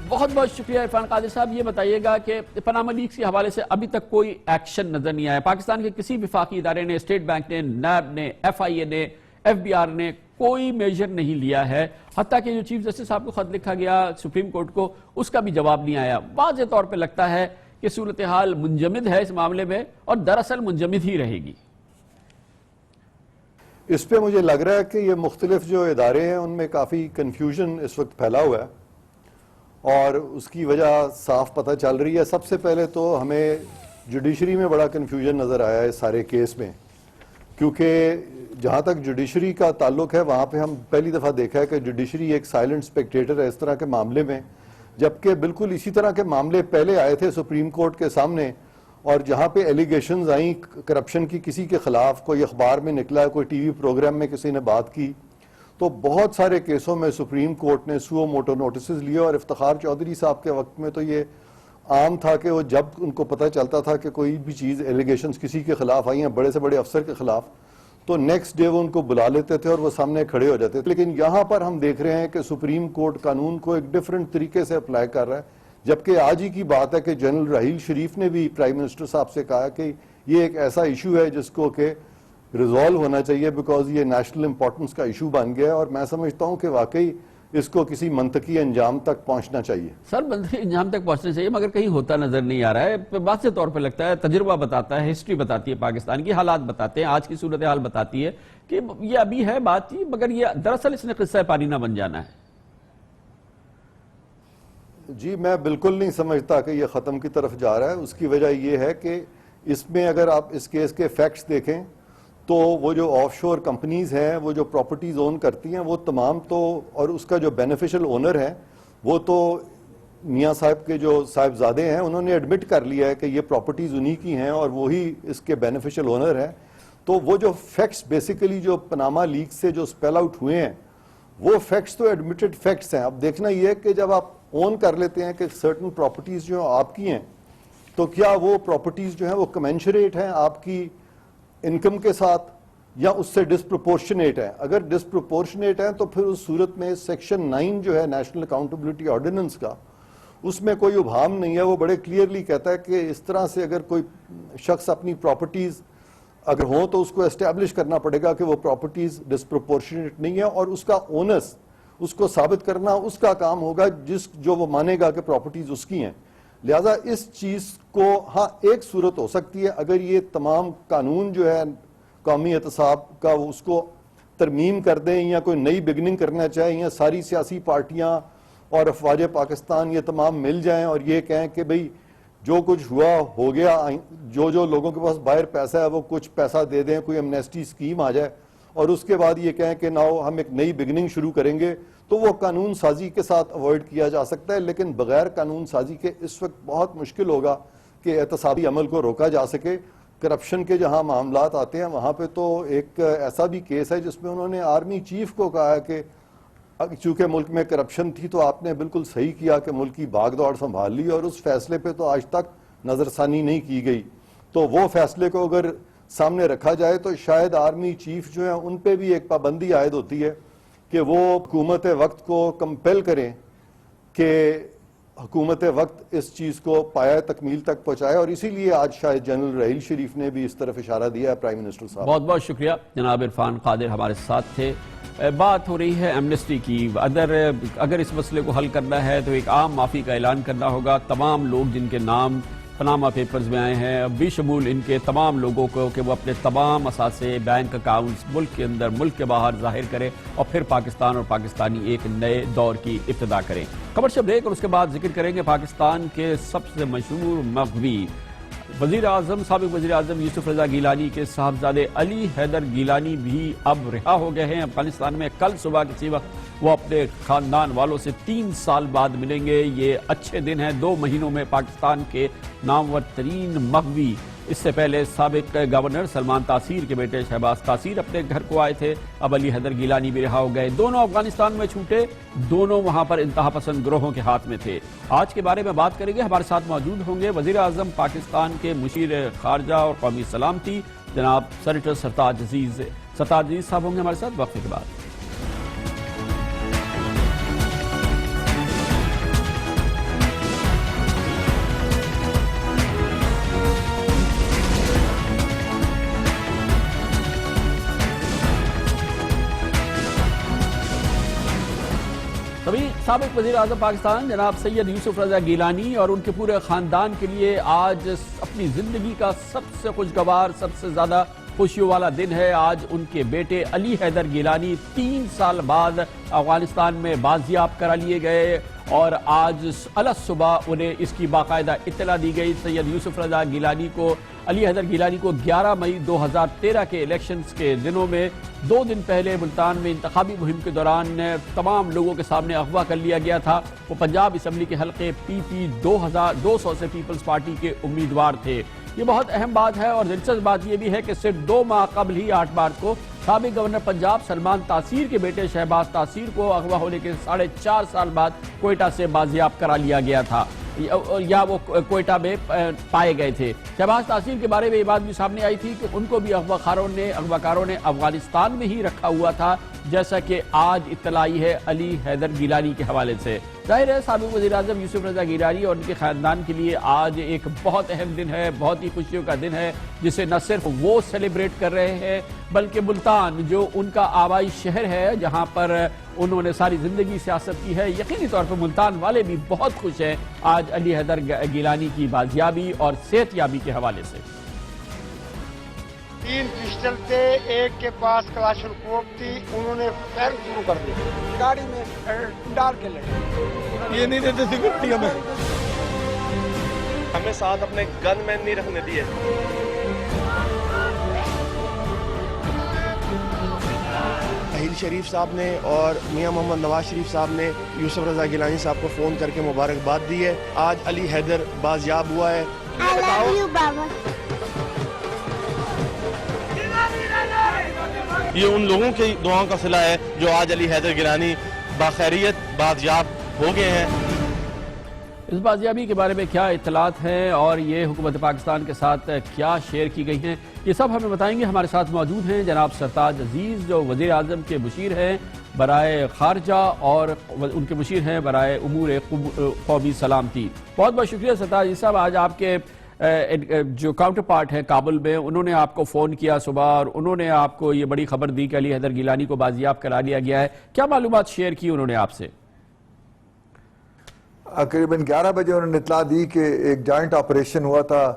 بہت بہت شکریہ عرفان قادر صاحب. یہ بتائیے گا کہ پاناما لیکس کے حوالے سے ابھی تک کوئی ایکشن نظر نہیں آیا. پاکستان کے کسی وفاقی ادارے نے, اسٹیٹ بینک نے, نیب نے, FIA نے, FBR نے کوئی میجر نہیں لیا ہے. حتیٰ کہ جو چیف جسٹس صاحب کو خط لکھا گیا سپریم کورٹ کو, اس کا بھی جواب نہیں آیا. واضح طور پہ لگتا ہے کہ صورتحال منجمد ہے اس معاملے میں, اور دراصل منجمد ہی رہے گی. اس پہ مجھے لگ رہا ہے کہ یہ مختلف جو ادارے ہیں ان میں کافی کنفیوژن اس وقت پھیلا ہوا ہے, اور اس کی وجہ صاف پتہ چل رہی ہے. سب سے پہلے تو ہمیں جوڈیشری میں بڑا کنفیوژن نظر آیا ہے سارے کیس میں, کیونکہ جہاں تک جوڈیشری کا تعلق ہے وہاں پہ ہم پہلی دفعہ دیکھا ہے کہ جوڈیشری ایک سائلنٹ اسپیکٹیٹر ہے اس طرح کے معاملے میں, جبکہ بالکل اسی طرح کے معاملے پہلے آئے تھے سپریم کورٹ کے سامنے, اور جہاں پہ ایلیگیشنز آئیں کرپشن کی کسی کے خلاف, کوئی اخبار میں نکلا, کوئی ٹی وی پروگرام میں کسی نے بات کی, تو بہت سارے کیسوں میں سپریم کورٹ نے سو موٹو نوٹسز لیے. اور افتخار چودھری صاحب کے وقت میں تو یہ عام تھا کہ وہ جب ان کو پتہ چلتا تھا کہ کوئی بھی چیز ایلیگیشنز کسی کے خلاف آئی ہیں, بڑے سے بڑے افسر کے خلاف, تو نیکسٹ ڈے وہ ان کو بلا لیتے تھے اور وہ سامنے کھڑے ہو جاتے تھے. لیکن یہاں پر ہم دیکھ رہے ہیں کہ سپریم کورٹ قانون کو ایک ڈیفرنٹ طریقے سے اپلائی کر رہا ہے, جبکہ آج ہی کی بات ہے کہ جنرل راحیل شریف نے بھی پرائم منسٹر صاحب سے کہا کہ یہ ایک ایسا ایشو ہے جس کو کہ ریزالو ہونا چاہیے, بیکاز یہ نیشنل امپورٹنس کا ایشو بن گیا ہے, اور میں سمجھتا ہوں کہ واقعی اس کو کسی منطقی انجام تک پہنچنا چاہیے. سر منطقی انجام تک پہنچنا چاہیے, مگر کہیں ہوتا نظر نہیں آ رہا ہے. واضح طور پہ لگتا ہے, تجربہ بتاتا ہے, ہسٹری بتاتی ہے, پاکستان کی حالات بتاتے ہیں, آج کی صورتحال بتاتی ہے کہ یہ ابھی ہے بات تھی, مگر یہ دراصل اس نے قصہ پانی نہ بن جانا ہے. جی میں بالکل نہیں سمجھتا کہ یہ ختم کی طرف جا رہا ہے. اس کی وجہ یہ ہے کہ اس میں اگر آپ اس کیس کے فیکٹس دیکھیں تو وہ جو آف شور کمپنیز ہیں, وہ جو پراپرٹیز اون کرتی ہیں, وہ تمام تو, اور اس کا جو بینیفیشل اونر ہے وہ تو میاں صاحب کے جو صاحبزادے ہیں, انہوں نے ایڈمٹ کر لیا ہے کہ یہ پراپرٹیز انہی کی ہیں اور وہی اس کے بینیفیشل اونر ہیں. تو وہ جو فیکٹس بیسیکلی جو پاناما لیک سے جو اسپیل آؤٹ ہوئے ہیں وہ فیکٹس تو ایڈمٹڈ فیکٹس ہیں. اب دیکھنا یہ ہے کہ جب آپ اون کر لیتے ہیں کہ سرٹن پراپرٹیز جو آپ کی ہیں, تو کیا وہ پراپرٹیز جو ہیں وہ کمنشریٹ ہیں آپ کی انکم کے ساتھ یا اس سے ڈسپروپورشنیٹ ہیں؟ اگر ڈسپروپورشنیٹ ہیں تو پھر اس صورت میں سیکشن 9 جو ہے نیشنل اکاؤنٹیبلٹی آرڈیننس کا, اس میں کوئی ابہام نہیں ہے. وہ بڑے کلیئرلی کہتا ہے کہ اس طرح سے اگر کوئی شخص اپنی پراپرٹیز اگر ہوں تو اس کو اسٹیبلش کرنا پڑے گا کہ وہ پراپرٹیز ڈسپروپورشنیٹ نہیں ہے, اور اس کا اونرس, اس کو ثابت کرنا اس کا کام ہوگا جو وہ مانے گا کہ پراپرٹیز اس کی ہیں. لہذا اس چیز کو, ہاں ایک صورت ہو سکتی ہے اگر یہ تمام قانون جو ہے قومی احتساب کا وہ اس کو ترمیم کر دیں یا کوئی نئی بگننگ کرنا چاہیں, یا ساری سیاسی پارٹیاں اور افواج پاکستان یہ تمام مل جائیں اور یہ کہیں کہ بھئی جو کچھ ہوا ہو گیا, جو لوگوں کے پاس باہر پیسہ ہے وہ کچھ پیسہ دے دیں, کوئی ایمنیسٹی اسکیم آ جائے, اور اس کے بعد یہ کہیں کہ ناؤ ہم ایک نئی بگننگ شروع کریں گے, تو وہ قانون سازی کے ساتھ اوائڈ کیا جا سکتا ہے. لیکن بغیر قانون سازی کے اس وقت بہت مشکل ہوگا کہ احتسابی عمل کو روکا جا سکے. کرپشن کے جہاں معاملات آتے ہیں وہاں پہ تو ایک ایسا بھی کیس ہے جس میں انہوں نے آرمی چیف کو کہا کہ چونکہ ملک میں کرپشن تھی تو آپ نے بالکل صحیح کیا کہ ملک کی بھاگ دوڑ سنبھال لی, اور اس فیصلے پہ تو آج تک نظر ثانی نہیں کی گئی. تو وہ فیصلے کو اگر سامنے رکھا جائے تو شاید آرمی چیف جو ہیں ان پہ بھی ایک پابندی عائد ہوتی ہے کہ وہ حکومت وقت کو کمپیل کریں کہ حکومت وقت اس چیز کو پایہ تکمیل تک پہنچائے، اور اسی لیے آج شاید جنرل رحیل شریف نے بھی اس طرف اشارہ دیا ہے پرائم منسٹر صاحب۔ بہت بہت شکریہ جناب عرفان قادر ہمارے ساتھ تھے۔ بات ہو رہی ہے ایمنسٹی کی، اگر اس مسئلے کو حل کرنا ہے تو ایک عام معافی کا اعلان کرنا ہوگا۔ تمام لوگ جن کے نام پاناما پیپرز میں آئے ہیں، بھی شمول ان کے تمام لوگوں کو، کہ وہ اپنے تمام اثاثے، بینک اکاؤنٹس ملک کے اندر ملک کے باہر ظاہر کریں، اور پھر پاکستان اور پاکستانی ایک نئے دور کی ابتدا کریں۔ کمرشل بریک، اور اس کے بعد ذکر کریں گے پاکستان کے سب سے مشہور مغوی وزیر اعظم، سابق وزیر اعظم یوسف رضا گیلانی کے صاحبزادے علی حیدر گیلانی بھی اب رہا ہو گئے ہیں افغانستان میں۔ کل صبح کسی وقت وہ اپنے خاندان والوں سے 3 سال بعد ملیں گے۔ یہ اچھے دن ہیں، 2 مہینوں میں پاکستان کے نامور ترین مغوی، اس سے پہلے سابق گورنر سلمان تاثیر کے بیٹے شہباز تاثیر اپنے گھر کو آئے تھے، اب علی حیدر گیلانی بھی رہا ہو گئے۔ دونوں افغانستان میں چھوٹے، دونوں وہاں پر انتہا پسند گروہوں کے ہاتھ میں تھے۔ آج کے بارے میں بات کریں گے، ہمارے ساتھ موجود ہوں گے وزیر اعظم پاکستان کے مشیر خارجہ اور قومی سلامتی جناب سینیٹر سرتاج عزیز صاحب ہوں گے ہمارے ساتھ وقفے کے بعد۔ سابق وزیر اعظم پاکستان جناب سید یوسف رضا گیلانی اور ان کے پورے خاندان کے لیے آج اپنی زندگی کا سب سے خوشگوار، سب سے زیادہ خوشیوں والا دن ہے۔ آج ان کے بیٹے علی حیدر گیلانی 3 سال بعد افغانستان میں بازیاب کرا لیے گئے، اور آج صبح انہیں اس کی باقاعدہ اطلاع دی گئی۔ سید یوسف رضا گیلانی کو، علی حیدر گیلانی کو 11 مئی 2013 کے الیکشنز کے دنوں میں 2 دن پہلے ملتان میں انتخابی مہم کے دوران تمام لوگوں کے سامنے اغوا کر لیا گیا تھا۔ وہ پنجاب اسمبلی کے حلقے PP 200 سے پیپلز پارٹی کے امیدوار تھے۔ یہ بہت اہم بات ہے، اور دلچسپ بات یہ بھی ہے کہ صرف 2 ماہ قبل ہی 8 مارچ کو سابق گورنر پنجاب سلمان تاثیر کے بیٹے شہباز تاثیر کو اغوا ہونے کے 4.5 سال بعد کوئٹہ سے بازیاب کرا لیا گیا تھا، یا وہ کوئٹہ میں پائے گئے تھے۔ شہباز تاثیر کے بارے میں یہ بات بھی سامنے آئی تھی کہ ان کو بھی اغواکاروں نے افغانستان میں ہی رکھا ہوا تھا، جیسا کہ آج اطلاع آئی ہے علی حیدر گیلانی کے حوالے سے۔ ظاہر ہے سابق وزیر اعظم یوسف رضا گیلانی اور ان کے خاندان کے لیے آج ایک بہت اہم دن ہے، بہت ہی خوشیوں کا دن ہے، جسے نہ صرف وہ سیلیبریٹ کر رہے ہیں بلکہ ملتان جو ان کا آبائی شہر ہے، جہاں پر انہوں نے ساری زندگی سیاست کی ہے، یقینی طور پر ملتان والے بھی بہت خوش ہیں آج علی حیدر گیلانی کی بازیابی اور صحت یابی کے حوالے سے۔ 3 پسٹل تھے، ایک کے پاس کلاشنکوف تھی، انہوں نے فائر شروع کر دی، گاڑی میں ڈال کے لگے۔ یہ نہیں دیتے سیکورٹی ہمیں ساتھ اپنے گن مین نہیں رکھنے دیے۔ اہیل شریف صاحب نے اور میاں محمد نواز شریف صاحب نے یوسف رضا گیلانی صاحب کو فون کر کے مبارکباد دی ہے۔ آج علی حیدر بازیاب ہوا ہے۔ یہ ان لوگوں کی دعاؤں کا صلہ ہے جو آج علی حیدر گیلانی باخیریت بازیاب ہو گئے ہیں۔ اس بازیابی کے بارے میں کیا اطلاعات ہیں اور یہ حکومت پاکستان کے ساتھ کیا شیئر کی گئی ہیں، یہ سب ہمیں بتائیں گے۔ ہمارے ساتھ موجود ہیں جناب سرتاج عزیز جو وزیر اعظم کے مشیر ہیں برائے خارجہ اور ان کے مشیر ہیں برائے امور قومی سلامتی۔ بہت بہت شکریہ سرتاج عزیز صاحب۔ آج آپ کے جو کاؤنٹر پارٹ ہیں کابل میں، انہوں نے آپ کو فون کیا صبح اور انہوں نے آپ کو یہ بڑی خبر دی کہ علی حیدر گیلانی کو بازیاب کرا لیا گیا ہے۔ کیا معلومات شیئر کی انہوں نے آپ سے؟ قریباً 11 بجے انہوں نے اطلاع دی کہ ایک جوائنٹ آپریشن ہوا تھا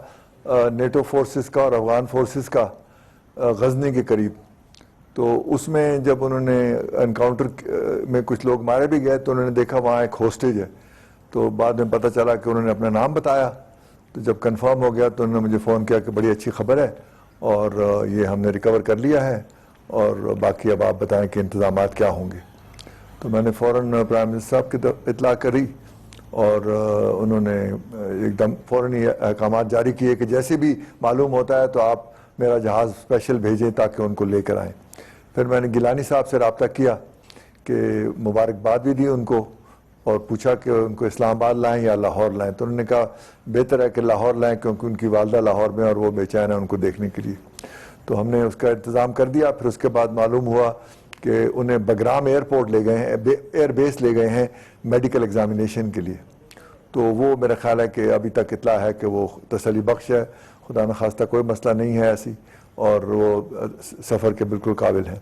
نیٹو فورسز کا اور افغان فورسز کا غزنی کے قریب، تو اس میں جب انہوں نے انکاؤنٹر میں کچھ لوگ مارے بھی گئے تو انہوں نے دیکھا وہاں ایک ہوسٹیج ہے، تو بعد میں پتہ چلا کہ انہوں نے اپنا نام بتایا، تو جب کنفرم ہو گیا تو انہوں نے مجھے فون کیا کہ بڑی اچھی خبر ہے اور یہ ہم نے ریکور کر لیا ہے اور باقی اب آپ بتائیں کہ انتظامات کیا ہوں گے۔ تو میں نے فوراً پرائم منسٹر صاحب کی اطلاع کری اور انہوں نے ایک دم فوراً ہی احکامات جاری کیے کہ جیسے بھی معلوم ہوتا ہے تو آپ میرا جہاز اسپیشل بھیجیں تاکہ ان کو لے کر آئیں۔ پھر میں نے گیلانی صاحب سے رابطہ کیا کہ مبارکباد بھی دی ان کو اور پوچھا کہ ان کو اسلام آباد لائیں یا لاہور لائیں، تو انہوں نے کہا بہتر ہے کہ لاہور لائیں کیونکہ ان کی والدہ لاہور میں اور وہ بے چین ہے ان کو دیکھنے کے لیے، تو ہم نے اس کا انتظام کر دیا۔ پھر اس کے بعد معلوم ہوا کہ انہیں بگرام ایئرپورٹ لے گئے ہیں، ایئر بیس لے گئے ہیں میڈیکل ایگزامینیشن کے لیے. تو وہ میرا خیال ہے کہ ابھی تک اطلاع ہے کہ وہ تسلی بخش ہے، خدا نخواستہ کوئی مسئلہ نہیں ہے ایسی، اور وہ سفر کے بالکل قابل ہیں.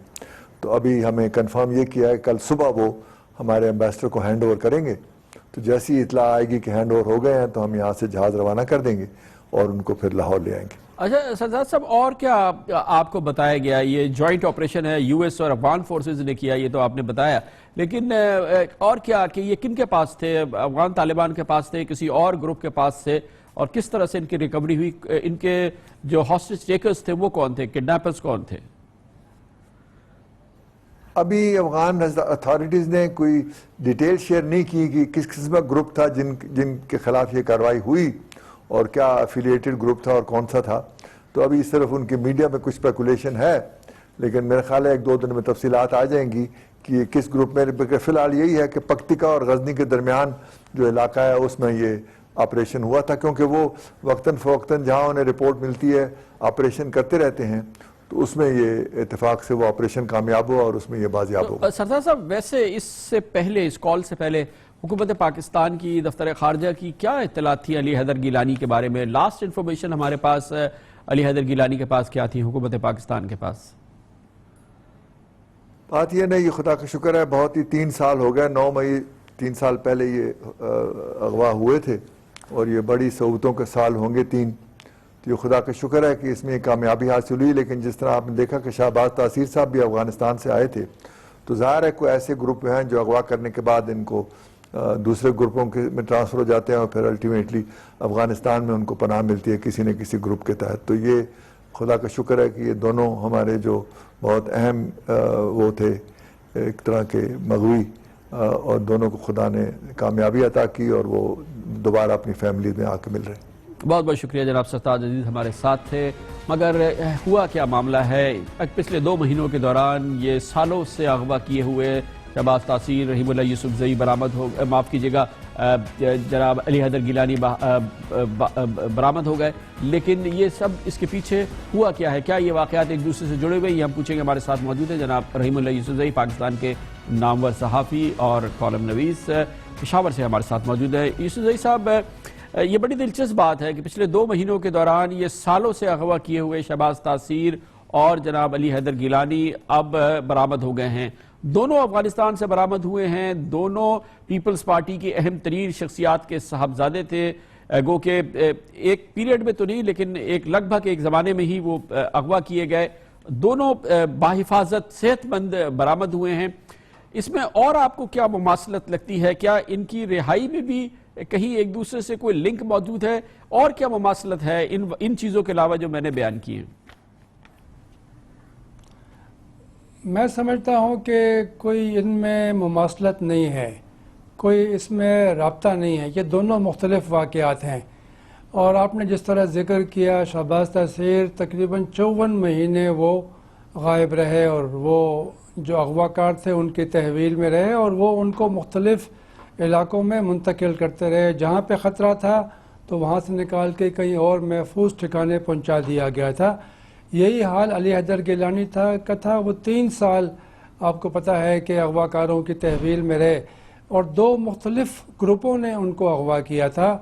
تو ابھی ہمیں کنفرم یہ کیا ہے کل صبح وہ ہمارے ایمبیسڈر کو ہینڈ اوور کریں گے. تو جیسی اطلاع آئے گی کہ ہینڈ اوور ہو گئے ہیں تو ہم یہاں سے جہاز روانہ کر دیں گے اور ان کو پھر لاہور لے آئیں گے. اچھا سردار صاحب، اور کیا آپ کو بتایا گیا؟ یہ جوائنٹ آپریشن ہے یو ایس اور افغان فورسز نے کیا، یہ تو آپ نے بتایا، لیکن اور کیا کہ یہ کن کے پاس تھے؟ افغان طالبان کے پاس تھے، کسی اور گروپ کے پاس تھے، اور کس طرح سے ان کی ریکوری ہوئی؟ ان کے جو ہاسٹیج ٹیکرز تھے وہ کون تھے؟ کڈنیپرز کون تھے؟ ابھی افغان اتھارٹیز نے کوئی ڈیٹیل شیئر نہیں کی کہ کس قسم کا گروپ تھا جن کے خلاف یہ کارروائی ہوئی، اور کیا افیلیٹڈ گروپ تھا اور کون سا تھا. تو ابھی صرف ان کی میڈیا میں کچھ اسپیکولیشن ہے، لیکن میرا خیال ہے 1-2 دن میں تفصیلات آ جائیں گی کہ یہ کس گروپ میں. فی الحال یہی ہے کہ پکتیکا اور غزنی کے درمیان جو علاقہ ہے اس میں یہ آپریشن ہوا تھا، کیونکہ وہ وقتاً فوقتاً جہاں انہیں رپورٹ ملتی ہے آپریشن کرتے رہتے ہیں، تو اس میں یہ اتفاق سے وہ آپریشن کامیاب ہوا اور اس میں یہ بازیاب ہوا. سردار صاحب، ویسے اس سے پہلے، اس کال سے پہلے حکومت پاکستان کی دفتر خارجہ کی کیا اطلاعات تھی علی حیدر گیلانی کے بارے میں؟ لاسٹ انفارمیشن ہمارے پاس علی حیدر گیلانی کے پاس کیا تھی حکومت پاکستان کے پاس؟ بات یہ نہیں، یہ خدا کا شکر ہے بہت ہی 3 سال ہو گئے. 9 مئی 3 سال پہلے یہ اغوا ہوئے تھے، اور یہ بڑی صعوبتوں کے سال ہوں گے 3. تو یہ خدا کا شکر ہے کہ اس میں کامیابی حاصل ہوئی. لیکن جس طرح آپ نے دیکھا کہ شہباز تاثیر صاحب بھی افغانستان سے آئے تھے، تو ظاہر ہے کوئی ایسے گروپ ہیں جو اغوا کرنے کے بعد ان کو دوسرے گروپوں میں ٹرانسفر ہو جاتے ہیں، اور پھر الٹیمیٹلی افغانستان میں ان کو پناہ ملتی ہے کسی نہ کسی گروپ کے تحت. تو یہ خدا کا شکر ہے کہ یہ دونوں ہمارے جو بہت اہم وہ تھے ایک طرح کے مغوی، اور دونوں کو خدا نے کامیابی عطا کی اور وہ دوبارہ اپنی فیملی میں آ کے مل رہے ہیں. بہت بہت شکریہ جناب سرتاج عزیز، ہمارے ساتھ تھے. مگر ہوا کیا معاملہ ہے؟ پچھلے 2 مہینوں کے دوران یہ سالوں سے اغوا کیے ہوئے شہباز تاثیر، رحیم اللہ یوسفزئی برآمد ہو، معاف کیجیے گا، جناب علی حیدر گیلانی برآمد ہو گئے. لیکن یہ سب اس کے پیچھے ہوا کیا ہے؟ کیا یہ واقعات ایک دوسرے سے جڑے ہوئے؟ یہ ہم پوچھیں گے. ہمارے ساتھ موجود ہیں جناب رحیم اللہ یوسفزئی، پاکستان کے نامور صحافی اور کالم نویس، پشاور سے ہمارے ساتھ موجود ہے. یوسفزئی صاحب، یہ بڑی دلچسپ بات ہے کہ پچھلے 2 مہینوں کے دوران یہ سالوں سے اغوا کیے ہوئے شہباز تاثیر اور جناب علی حیدر گیلانی اب برآمد ہو گئے ہیں. دونوں افغانستان سے برآمد ہوئے ہیں، دونوں پیپلز پارٹی کی اہم ترین شخصیات کے صاحبزادے تھے. گو کہ ایک پیریڈ میں تو نہیں، لیکن لگ بھگ ایک زمانے میں ہی وہ اغوا کیے گئے. دونوں باحفاظت صحت مند برآمد ہوئے ہیں. اس میں اور آپ کو کیا مماثلت لگتی ہے؟ کیا ان کی رہائی میں بھی کہیں ایک دوسرے سے کوئی لنک موجود ہے؟ اور کیا مماثلت ہے ان چیزوں کے علاوہ جو میں نے بیان کی ہیں؟ میں سمجھتا ہوں کہ کوئی ان میں مماثلت نہیں ہے، کوئی اس میں رابطہ نہیں ہے. یہ دونوں مختلف واقعات ہیں. اور آپ نے جس طرح ذکر کیا، شہباز تاثیر تقریباً 54 مہینے وہ غائب رہے، اور وہ جو اغوا کار تھے ان کی تحویل میں رہے، اور وہ ان کو مختلف علاقوں میں منتقل کرتے رہے. جہاں پہ خطرہ تھا تو وہاں سے نکال کے کہیں اور محفوظ ٹھکانے پہنچا دیا گیا تھا. یہی حال علی حیدر گیلانی کا تھا. وہ 3 سال آپ کو پتہ ہے کہ اغوا کاروں کی تحویل میں رہے، اور 2 مختلف گروپوں نے ان کو اغوا کیا تھا.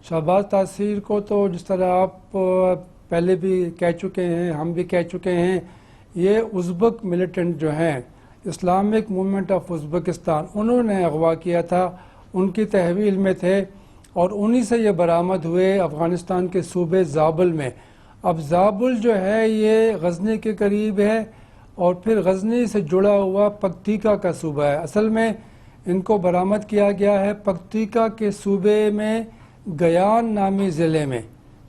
شہباز تاثیر کو تو جس طرح آپ پہلے بھی کہہ چکے ہیں، ہم بھی کہہ چکے ہیں، یہ ازبک ملیٹنٹ جو ہیں، اسلامک موومنٹ آف ازبکستان، انہوں نے اغوا کیا تھا. ان کی تحویل میں تھے، اور انہی سے یہ برآمد ہوئے افغانستان کے صوبے زابل میں. اب زابل جو ہے یہ غزنی کے قریب ہے، اور پھر غزنی سے جڑا ہوا پکتیکا کا صوبہ ہے. اصل میں ان کو برآمد کیا گیا ہے پکتیکا کے صوبے میں گیان نامی ضلع میں.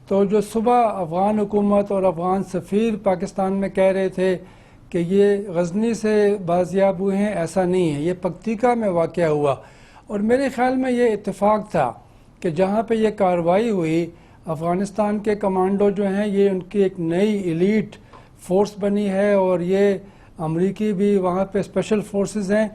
تو جو صبح افغان حکومت اور افغان سفیر پاکستان میں کہہ رہے تھے کہ یہ غزنی سے بازیاب ہوئے ہیں، ایسا نہیں ہے، یہ پکتیکا میں واقع ہوا. اور میرے خیال میں یہ اتفاق تھا کہ جہاں پہ یہ کارروائی ہوئی، افغانستان کے کمانڈو جو ہیں یہ ان کی ایک نئی ایلیٹ فورس بنی ہے، اور یہ امریکی بھی وہاں پہ اسپیشل فورسز ہیں.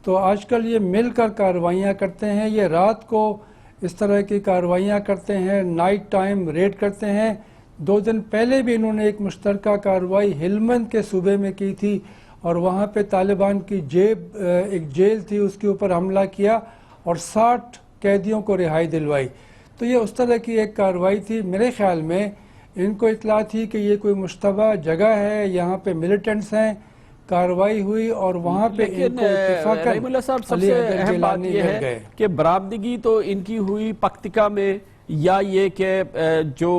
تو آج کل یہ مل کر کارروائیاں کرتے ہیں. یہ رات کو اس طرح کی کارروائیاں کرتے ہیں، نائٹ ٹائم ریڈ کرتے ہیں. 2 دن پہلے بھی انہوں نے ایک مشترکہ کارروائی ہلمند کے صوبے میں کی تھی، اور وہاں پہ طالبان کی ایک جیل تھی، اس کے اوپر حملہ کیا اور 60 قیدیوں کو رہائی دلوائی. تو یہ اس طرح کی ایک کارروائی تھی. میرے خیال میں ان کو اطلاع تھی کہ یہ کوئی مشتبہ جگہ ہے، یہاں پہ ملیٹنٹس ہیں، کارروائی ہوئی اور وہاں پہ ان کو اتفاقاً رحیم اللہ صاحب سب سے اہم بات یہ ہے کہ برآمدگی تو ان کی ہوئی پکتیکا میں، یا یہ کہ جو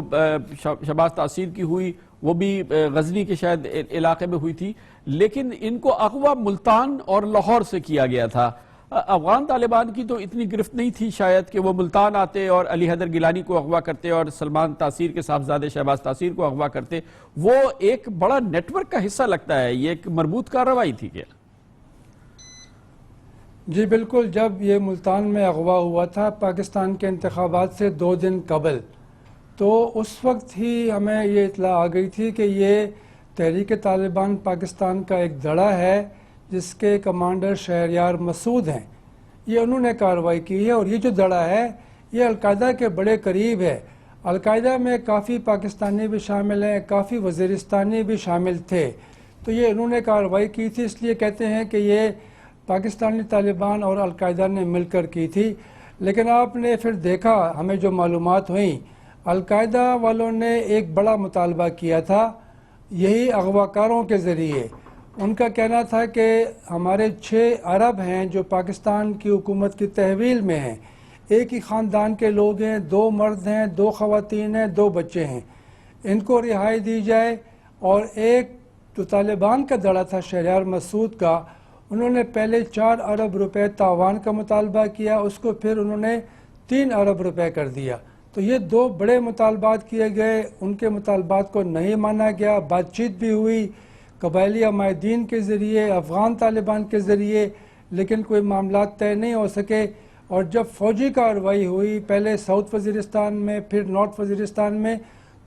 شہباز تاثیر کی ہوئی وہ بھی غزنی کے شاید علاقے میں ہوئی تھی، لیکن ان کو اغوا ملتان اور لاہور سے کیا گیا تھا. افغان طالبان کی تو اتنی گرفت نہیں تھی شاید کہ وہ ملتان آتے اور علی حیدر گیلانی کو اغوا کرتے اور سلمان تاثیر کے صاحبزادے شہباز تاثیر کو اغوا کرتے. وہ ایک بڑا نیٹ ورک کا حصہ لگتا ہے، یہ ایک مربوط کارروائی تھی کیا؟ جی بالکل. جب یہ ملتان میں اغوا ہوا تھا پاکستان کے انتخابات سے 2 دن قبل، تو اس وقت ہی ہمیں یہ اطلاع آ گئی تھی کہ یہ تحریک طالبان پاکستان کا ایک دڑا ہے جس کے کمانڈر شہریار مسعود ہیں. یہ انہوں نے کارروائی کی ہے اور یہ جو دڑا ہے یہ القاعدہ کے بڑے قریب ہے. القاعدہ میں کافی پاکستانی بھی شامل ہیں، کافی وزیرستانی بھی شامل تھے. تو یہ انہوں نے کارروائی کی تھی، اس لیے کہتے ہیں کہ یہ پاکستانی طالبان اور القاعدہ نے مل کر کی تھی. لیکن آپ نے پھر دیکھا، ہمیں جو معلومات ہوئیں، القاعدہ والوں نے ایک بڑا مطالبہ کیا تھا یہی اغواکاروں کے ذریعے. ان کا کہنا تھا کہ ہمارے 6 عرب ہیں جو پاکستان کی حکومت کی تحویل میں ہیں، ایک ہی خاندان کے لوگ ہیں، 2 مرد ہیں، 2 خواتین ہیں، 2 بچے ہیں، ان کو رہائی دی جائے. اور ایک جو طالبان کا دڑا تھا شہریار مسعود کا، انہوں نے پہلے 4 ارب روپے تاوان کا مطالبہ کیا، اس کو پھر انہوں نے 3 ارب روپے کر دیا. تو یہ 2 بڑے مطالبات کیے گئے، ان کے مطالبات کو نہیں مانا گیا. بات چیت بھی ہوئی قبائلی عمائدین کے ذریعے، افغان طالبان کے ذریعے، لیکن کوئی معاملات طے نہیں ہو سکے. اور جب فوجی کارروائی ہوئی پہلے ساؤتھ وزیرستان میں پھر نارتھ وزیرستان میں،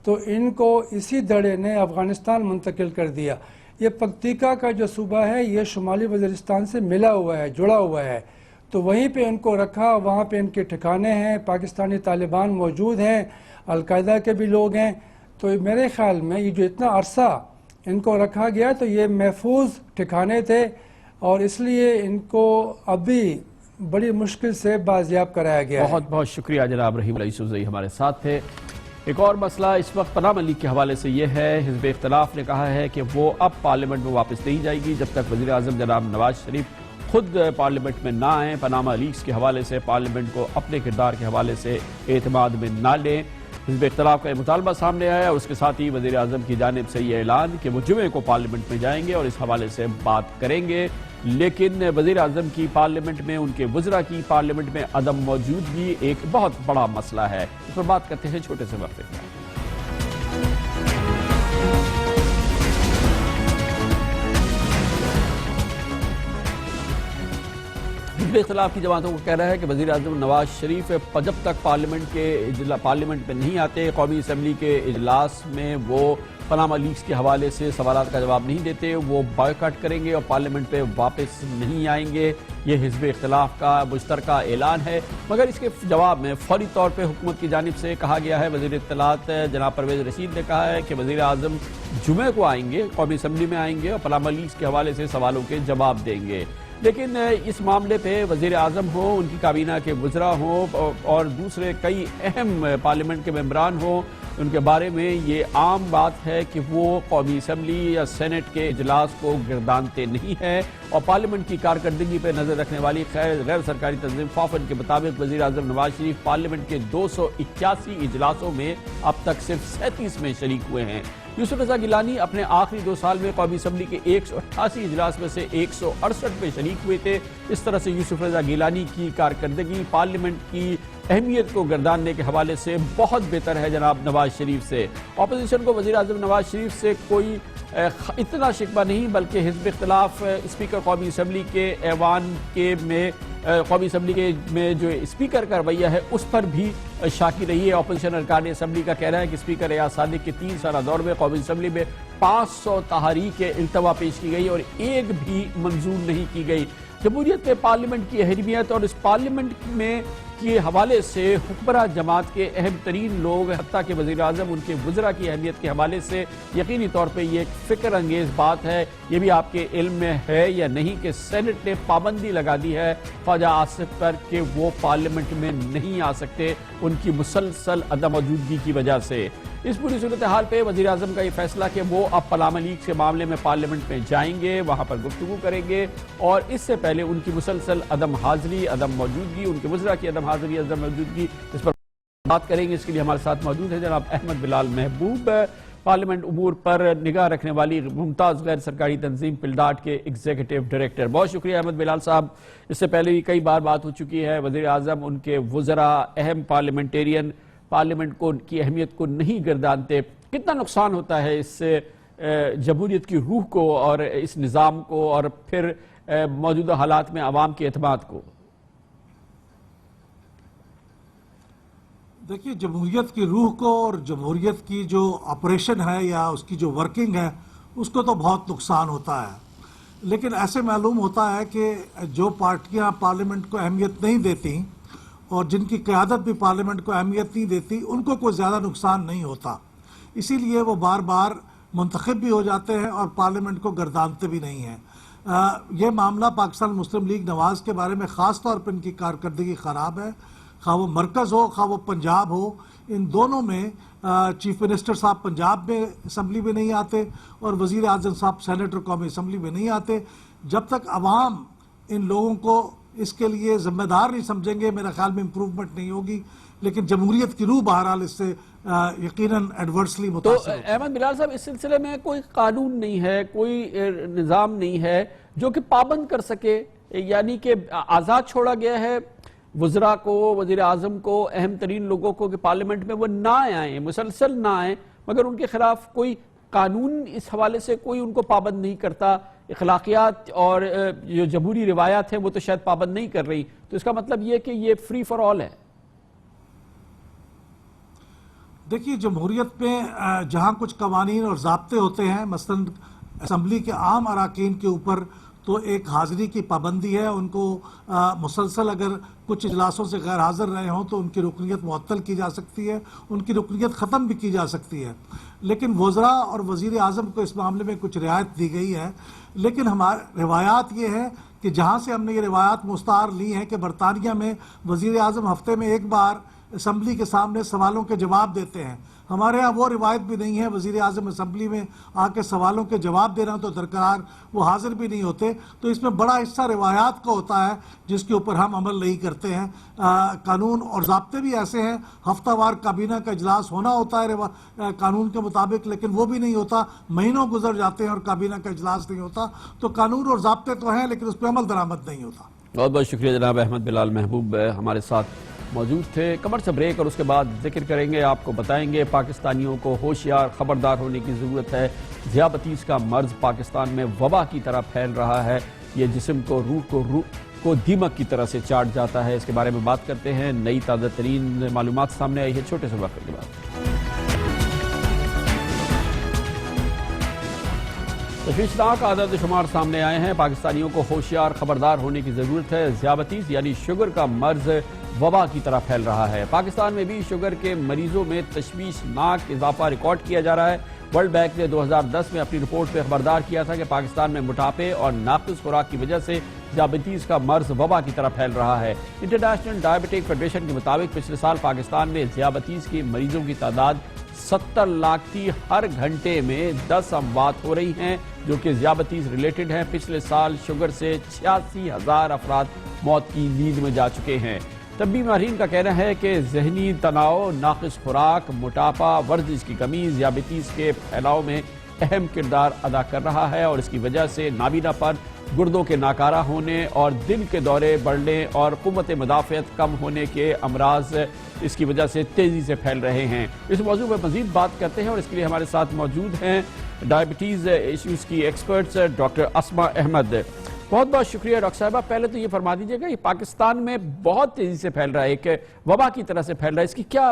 تو ان کو اسی دڑے نے افغانستان منتقل کر دیا. یہ پکتیکا کا جو صوبہ ہے یہ شمالی وزیرستان سے ملا ہوا ہے، جڑا ہوا ہے. تو وہیں پہ ان کو رکھا، وہاں پہ ان کے ٹھکانے ہیں، پاکستانی طالبان موجود ہیں، القاعدہ کے بھی لوگ ہیں. تو میرے خیال میں یہ جو اتنا عرصہ ان کو رکھا گیا تو یہ محفوظ ٹھکانے تھے، اور اس لیے ان کو ابھی بڑی مشکل سے بازیاب کرایا گیا. بہت بہت شکریہ جناب رحیم اللہ یوسفزئی ہمارے ساتھ تھے. ایک اور مسئلہ اس وقت پناما لیگ کے حوالے سے یہ ہے، حزب اختلاف نے کہا ہے کہ وہ اب پارلیمنٹ میں واپس نہیں جائے گی جب تک وزیر اعظم جناب نواز شریف خود پارلیمنٹ میں نہ آئیں. پناما لیگز کے حوالے سے پارلیمنٹ کو اپنے کردار کے حوالے سے اعتماد میں نہ لیں. حزب اختلاف کا یہ مطالبہ سامنے آیا، اس کے ساتھ ہی وزیر اعظم کی جانب سے یہ اعلان کہ وہ جمعے کو پارلیمنٹ میں جائیں گے اور اس حوالے سے بات کریں گے. لیکن وزیر اعظم کی پارلیمنٹ میں، ان کے وزراء کی پارلیمنٹ میں عدم موجودگی ایک بہت بڑا مسئلہ ہے. اس پر بات کرتے ہیں چھوٹے سے وقفے میں. حزب اختلاف کی جماعتوں کو کہہ رہا ہے کہ وزیر اعظم نواز شریف جب تک پارلیمنٹ میں نہیں آتے، قومی اسمبلی کے اجلاس میں وہ پناما لیگز کے حوالے سے سوالات کا جواب نہیں دیتے، وہ بائیکاٹ کریں گے اور پارلیمنٹ پہ واپس نہیں آئیں گے. یہ حزب اختلاف کا مشترکہ اعلان ہے. مگر اس کے جواب میں فوری طور پہ حکومت کی جانب سے کہا گیا ہے، وزیر اطلاعات جناب پرویز رشید نے کہا ہے کہ وزیر اعظم جمعے کو آئیں گے، قومی اسمبلی میں آئیں گے اور پناما لیگز کے حوالے سے سوالوں کے جواب دیں گے. لیکن اس معاملے پہ وزیر اعظم ہوں، ان کی کابینہ کے وزراء ہوں اور دوسرے کئی اہم پارلیمنٹ کے ممبران ہوں، ان کے بارے میں یہ عام بات ہے کہ وہ قومی اسمبلی یا سینٹ کے اجلاس کو گردانتے نہیں ہیں. اور پارلیمنٹ کی کارکردگی پہ نظر رکھنے والی غیر سرکاری تنظیم فافن کے مطابق وزیر اعظم نواز شریف پارلیمنٹ کے 281 اجلاسوں میں اب تک صرف 37 میں شریک ہوئے ہیں. یوسف رضا گیلانی اپنے آخری 2 سال میں قومی اسمبلی کے 188 اجلاس میں سے 168 میں شریک ہوئے تھے. اس طرح سے یوسف رضا گیلانی کی کارکردگی پارلیمنٹ کی اہمیت کو گرداننے کے حوالے سے بہت بہتر ہے جناب نواز شریف سے. اپوزیشن کو وزیر اعظم نواز شریف سے کوئی اتنا شکوہ نہیں، بلکہ حزب اختلاف اسپیکر قومی اسمبلی کے ایوان کے میں قومی اسمبلی میں جو اسپیکر کا رویہ ہے اس پر بھی شاکی رہی ہے. اپوزیشن ارکان اسمبلی کا کہنا ہے کہ اسپیکر ریاض صادق کے 3 سالہ دور میں قومی اسمبلی میں 500 تحاریک التوا پیش کی گئی اور ایک بھی منظور نہیں کی گئی. جمہوریت میں پارلیمنٹ کی اہمیت اور اس پارلیمنٹ میں کے حوالے سے حکمراں جماعت کے اہم ترین لوگ حتیٰ کہ وزیر اعظم ان کے وزراء کی اہمیت کے حوالے سے یقینی طور پہ یہ ایک فکر انگیز بات ہے. یہ بھی آپ کے علم میں ہے یا نہیں کہ سینٹ نے پابندی لگا دی ہے خواجہ آصف پر کہ وہ پارلیمنٹ میں نہیں آ سکتے ان کی مسلسل عدم موجودگی کی وجہ سے. اس پوری صورتحال پہ وزیر اعظم کا یہ فیصلہ کہ وہ اب پارلیمان لیگ کے معاملے میں پارلیمنٹ میں جائیں گے, وہاں پر گفتگو کریں گے, اور اس سے پہلے ان کی مسلسل عدم حاضری, عدم موجودگی, ان کے وزراء کی عدم حاضری, عدم موجودگی, اس پر بات کریں گے. اس کے لیے ہمارے ساتھ موجود ہے جناب احمد بلال محبوب, پارلیمنٹ امور پر نگاہ رکھنے والی ممتاز غیر سرکاری تنظیم پلڈاٹ کے ایگزیکٹو ڈائریکٹر. بہت شکریہ احمد بلال صاحب. اس سے پہلے بھی کئی بار بات ہو چکی ہے, وزیر اعظم ان کے وزراء اہم پارلیمنٹیرین پارلیمنٹ کو کی اہمیت کو نہیں گردانتے. کتنا نقصان ہوتا ہے اس سے جمہوریت کی روح کو اور اس نظام کو اور پھر موجودہ حالات میں عوام کے اعتماد کو؟ دیکھیے, جمہوریت کی روح کو اور جمہوریت کی جو آپریشن ہے یا اس کی جو ورکنگ ہے اس کو تو بہت نقصان ہوتا ہے. لیکن ایسے معلوم ہوتا ہے کہ جو پارٹیاں پارلیمنٹ کو اہمیت نہیں دیتی اور جن کی قیادت بھی پارلیمنٹ کو اہمیت نہیں دیتی ان کو کوئی زیادہ نقصان نہیں ہوتا. اسی لیے وہ بار بار منتخب بھی ہو جاتے ہیں اور پارلیمنٹ کو گردانتے بھی نہیں ہیں. یہ معاملہ پاکستان مسلم لیگ نواز کے بارے میں خاص طور پر ان کی کارکردگی خراب ہے. خواہ وہ مرکز ہو خواہ وہ پنجاب ہو, ان دونوں میں چیف منسٹر صاحب پنجاب میں اسمبلی میں نہیں آتے اور وزیر اعظم صاحب سینٹ اور قومی اسمبلی میں نہیں آتے. جب تک عوام ان لوگوں کو اس کے لیے ذمہ دار نہیں سمجھیں گے میرا خیال میں امپروومنٹ نہیں ہوگی. لیکن جمہوریت کی روح بہرحال اس سے یقیناً ایڈورسلی متاثر ہوتی ہے. احمد بلال صاحب, اس سلسلے میں کوئی قانون نہیں ہے, کوئی نظام نہیں ہے جو کہ پابند کر سکے, یعنی کہ آزاد چھوڑا گیا ہے وزراء کو, وزیر اعظم کو, اہم ترین لوگوں کو کہ پارلیمنٹ میں وہ نہ آئیں, مسلسل نہ آئیں, مگر ان کے خلاف کوئی قانون اس حوالے سے کوئی ان کو پابند نہیں کرتا. اخلاقیات اور جو جمہوری روایات ہیں وہ تو شاید پابند نہیں کر رہی, تو اس کا مطلب یہ کہ یہ فری فار آل ہے. دیکھیے, جمہوریت میں جہاں کچھ قوانین اور ضابطے ہوتے ہیں, مثلا اسمبلی کے عام اراکین کے اوپر تو ایک حاضری کی پابندی ہے, ان کو مسلسل اگر کچھ اجلاسوں سے غیر حاضر رہے ہوں تو ان کی رکنیت معطل کی جا سکتی ہے, ان کی رکنیت ختم بھی کی جا سکتی ہے. لیکن وزراء اور وزیر اعظم کو اس معاملے میں کچھ رعایت دی گئی ہے. لیکن ہمارے روایات یہ ہے کہ جہاں سے ہم نے یہ روایات مستعار لی ہیں کہ برطانیہ میں وزیر اعظم ہفتے میں ایک بار اسمبلی کے سامنے سوالوں کے جواب دیتے ہیں, ہمارے ہاں وہ روایت بھی نہیں ہے. وزیر اعظم اسمبلی میں آ کے سوالوں کے جواب دینا تو درکار, وہ حاضر بھی نہیں ہوتے. تو اس میں بڑا حصہ روایات کا ہوتا ہے جس کے اوپر ہم عمل نہیں کرتے ہیں. قانون اور ضابطے بھی ایسے ہیں, ہفتہ وار کابینہ کا اجلاس ہونا ہوتا ہے قانون کے مطابق, لیکن وہ بھی نہیں ہوتا, مہینوں گزر جاتے ہیں اور کابینہ کا اجلاس نہیں ہوتا. تو قانون اور ضابطے تو ہیں لیکن اس پہ عمل درآمد نہیں ہوتا. بہت بہت شکریہ جناب احمد بلال محبوب ہمارے ساتھ موجود تھے. کمرشل بریک اور اس کے بعد ذکر کریں گے, آپ کو بتائیں گے پاکستانیوں کو ہوشیار خبردار ہونے کی ضرورت ہے. ذیابطیس کا مرض پاکستان میں وبا کی طرح پھیل رہا ہے, یہ جسم کو روح کو دیمک کی طرح سے چاٹ جاتا ہے. اس کے بارے میں بات کرتے ہیں, نئی تازہ ترین معلومات سامنے آئی ہے چھوٹے سے وقت کے بعد. تشویشناک اعداد و شمار سامنے آئے ہیں. پاکستانیوں کو ہوشیار خبردار ہونے کی ضرورت ہے. ذیابطیس یعنی شوگر کا مرض وبا کی طرح پھیل رہا ہے. پاکستان میں بھی شوگر کے مریضوں میں تشویشناک اضافہ ریکارڈ کیا جا رہا ہے. ورلڈ بینک نے 2010 میں اپنی رپورٹ میں خبردار کیا تھا کہ پاکستان میں موٹاپے اور ناقص خوراک کی وجہ سے ذیابطیس کا مرض وبا کی طرح پھیل رہا ہے. انٹرنیشنل ڈائبٹک فیڈریشن کے مطابق پچھلے سال پاکستان میں ذیابطیس کے مریضوں کی تعداد 70 لاکھ تھی. ہر گھنٹے میں 10 اموات ہو رہی ہیں جو کہ ذیابطیس ریلیٹڈ ہیں. پچھلے سال شوگر سے 86,000 افراد موت کی نیند میں جا چکے ہیں. طبی ماہرین کا کہنا ہے کہ ذہنی تناؤ، ناقص خوراک، موٹاپا، ورزش کی کمی ذیابطیس کے پھیلاؤ میں اہم کردار ادا کر رہا ہے اور اس کی وجہ سے نابینا پن، گردوں کے ناکارہ ہونے اور دل کے دورے بڑھنے اور قوت مدافعت کم ہونے کے امراض اس کی وجہ سے تیزی سے پھیل رہے ہیں. اس موضوع پر مزید بات کرتے ہیں اور اس کے لیے ہمارے ساتھ موجود ہیں ڈائبٹیز ایشوز کی ایکسپرٹس ڈاکٹر اسما احمد. بہت بہت شکریہ ڈاکٹر صاحبہ. پہلے تو یہ فرما دیجیے گا یہ پاکستان میں بہت تیزی سے پھیل رہا ہے، ایک وبا کی طرح سے پھیل رہا ہے، اس کی کیا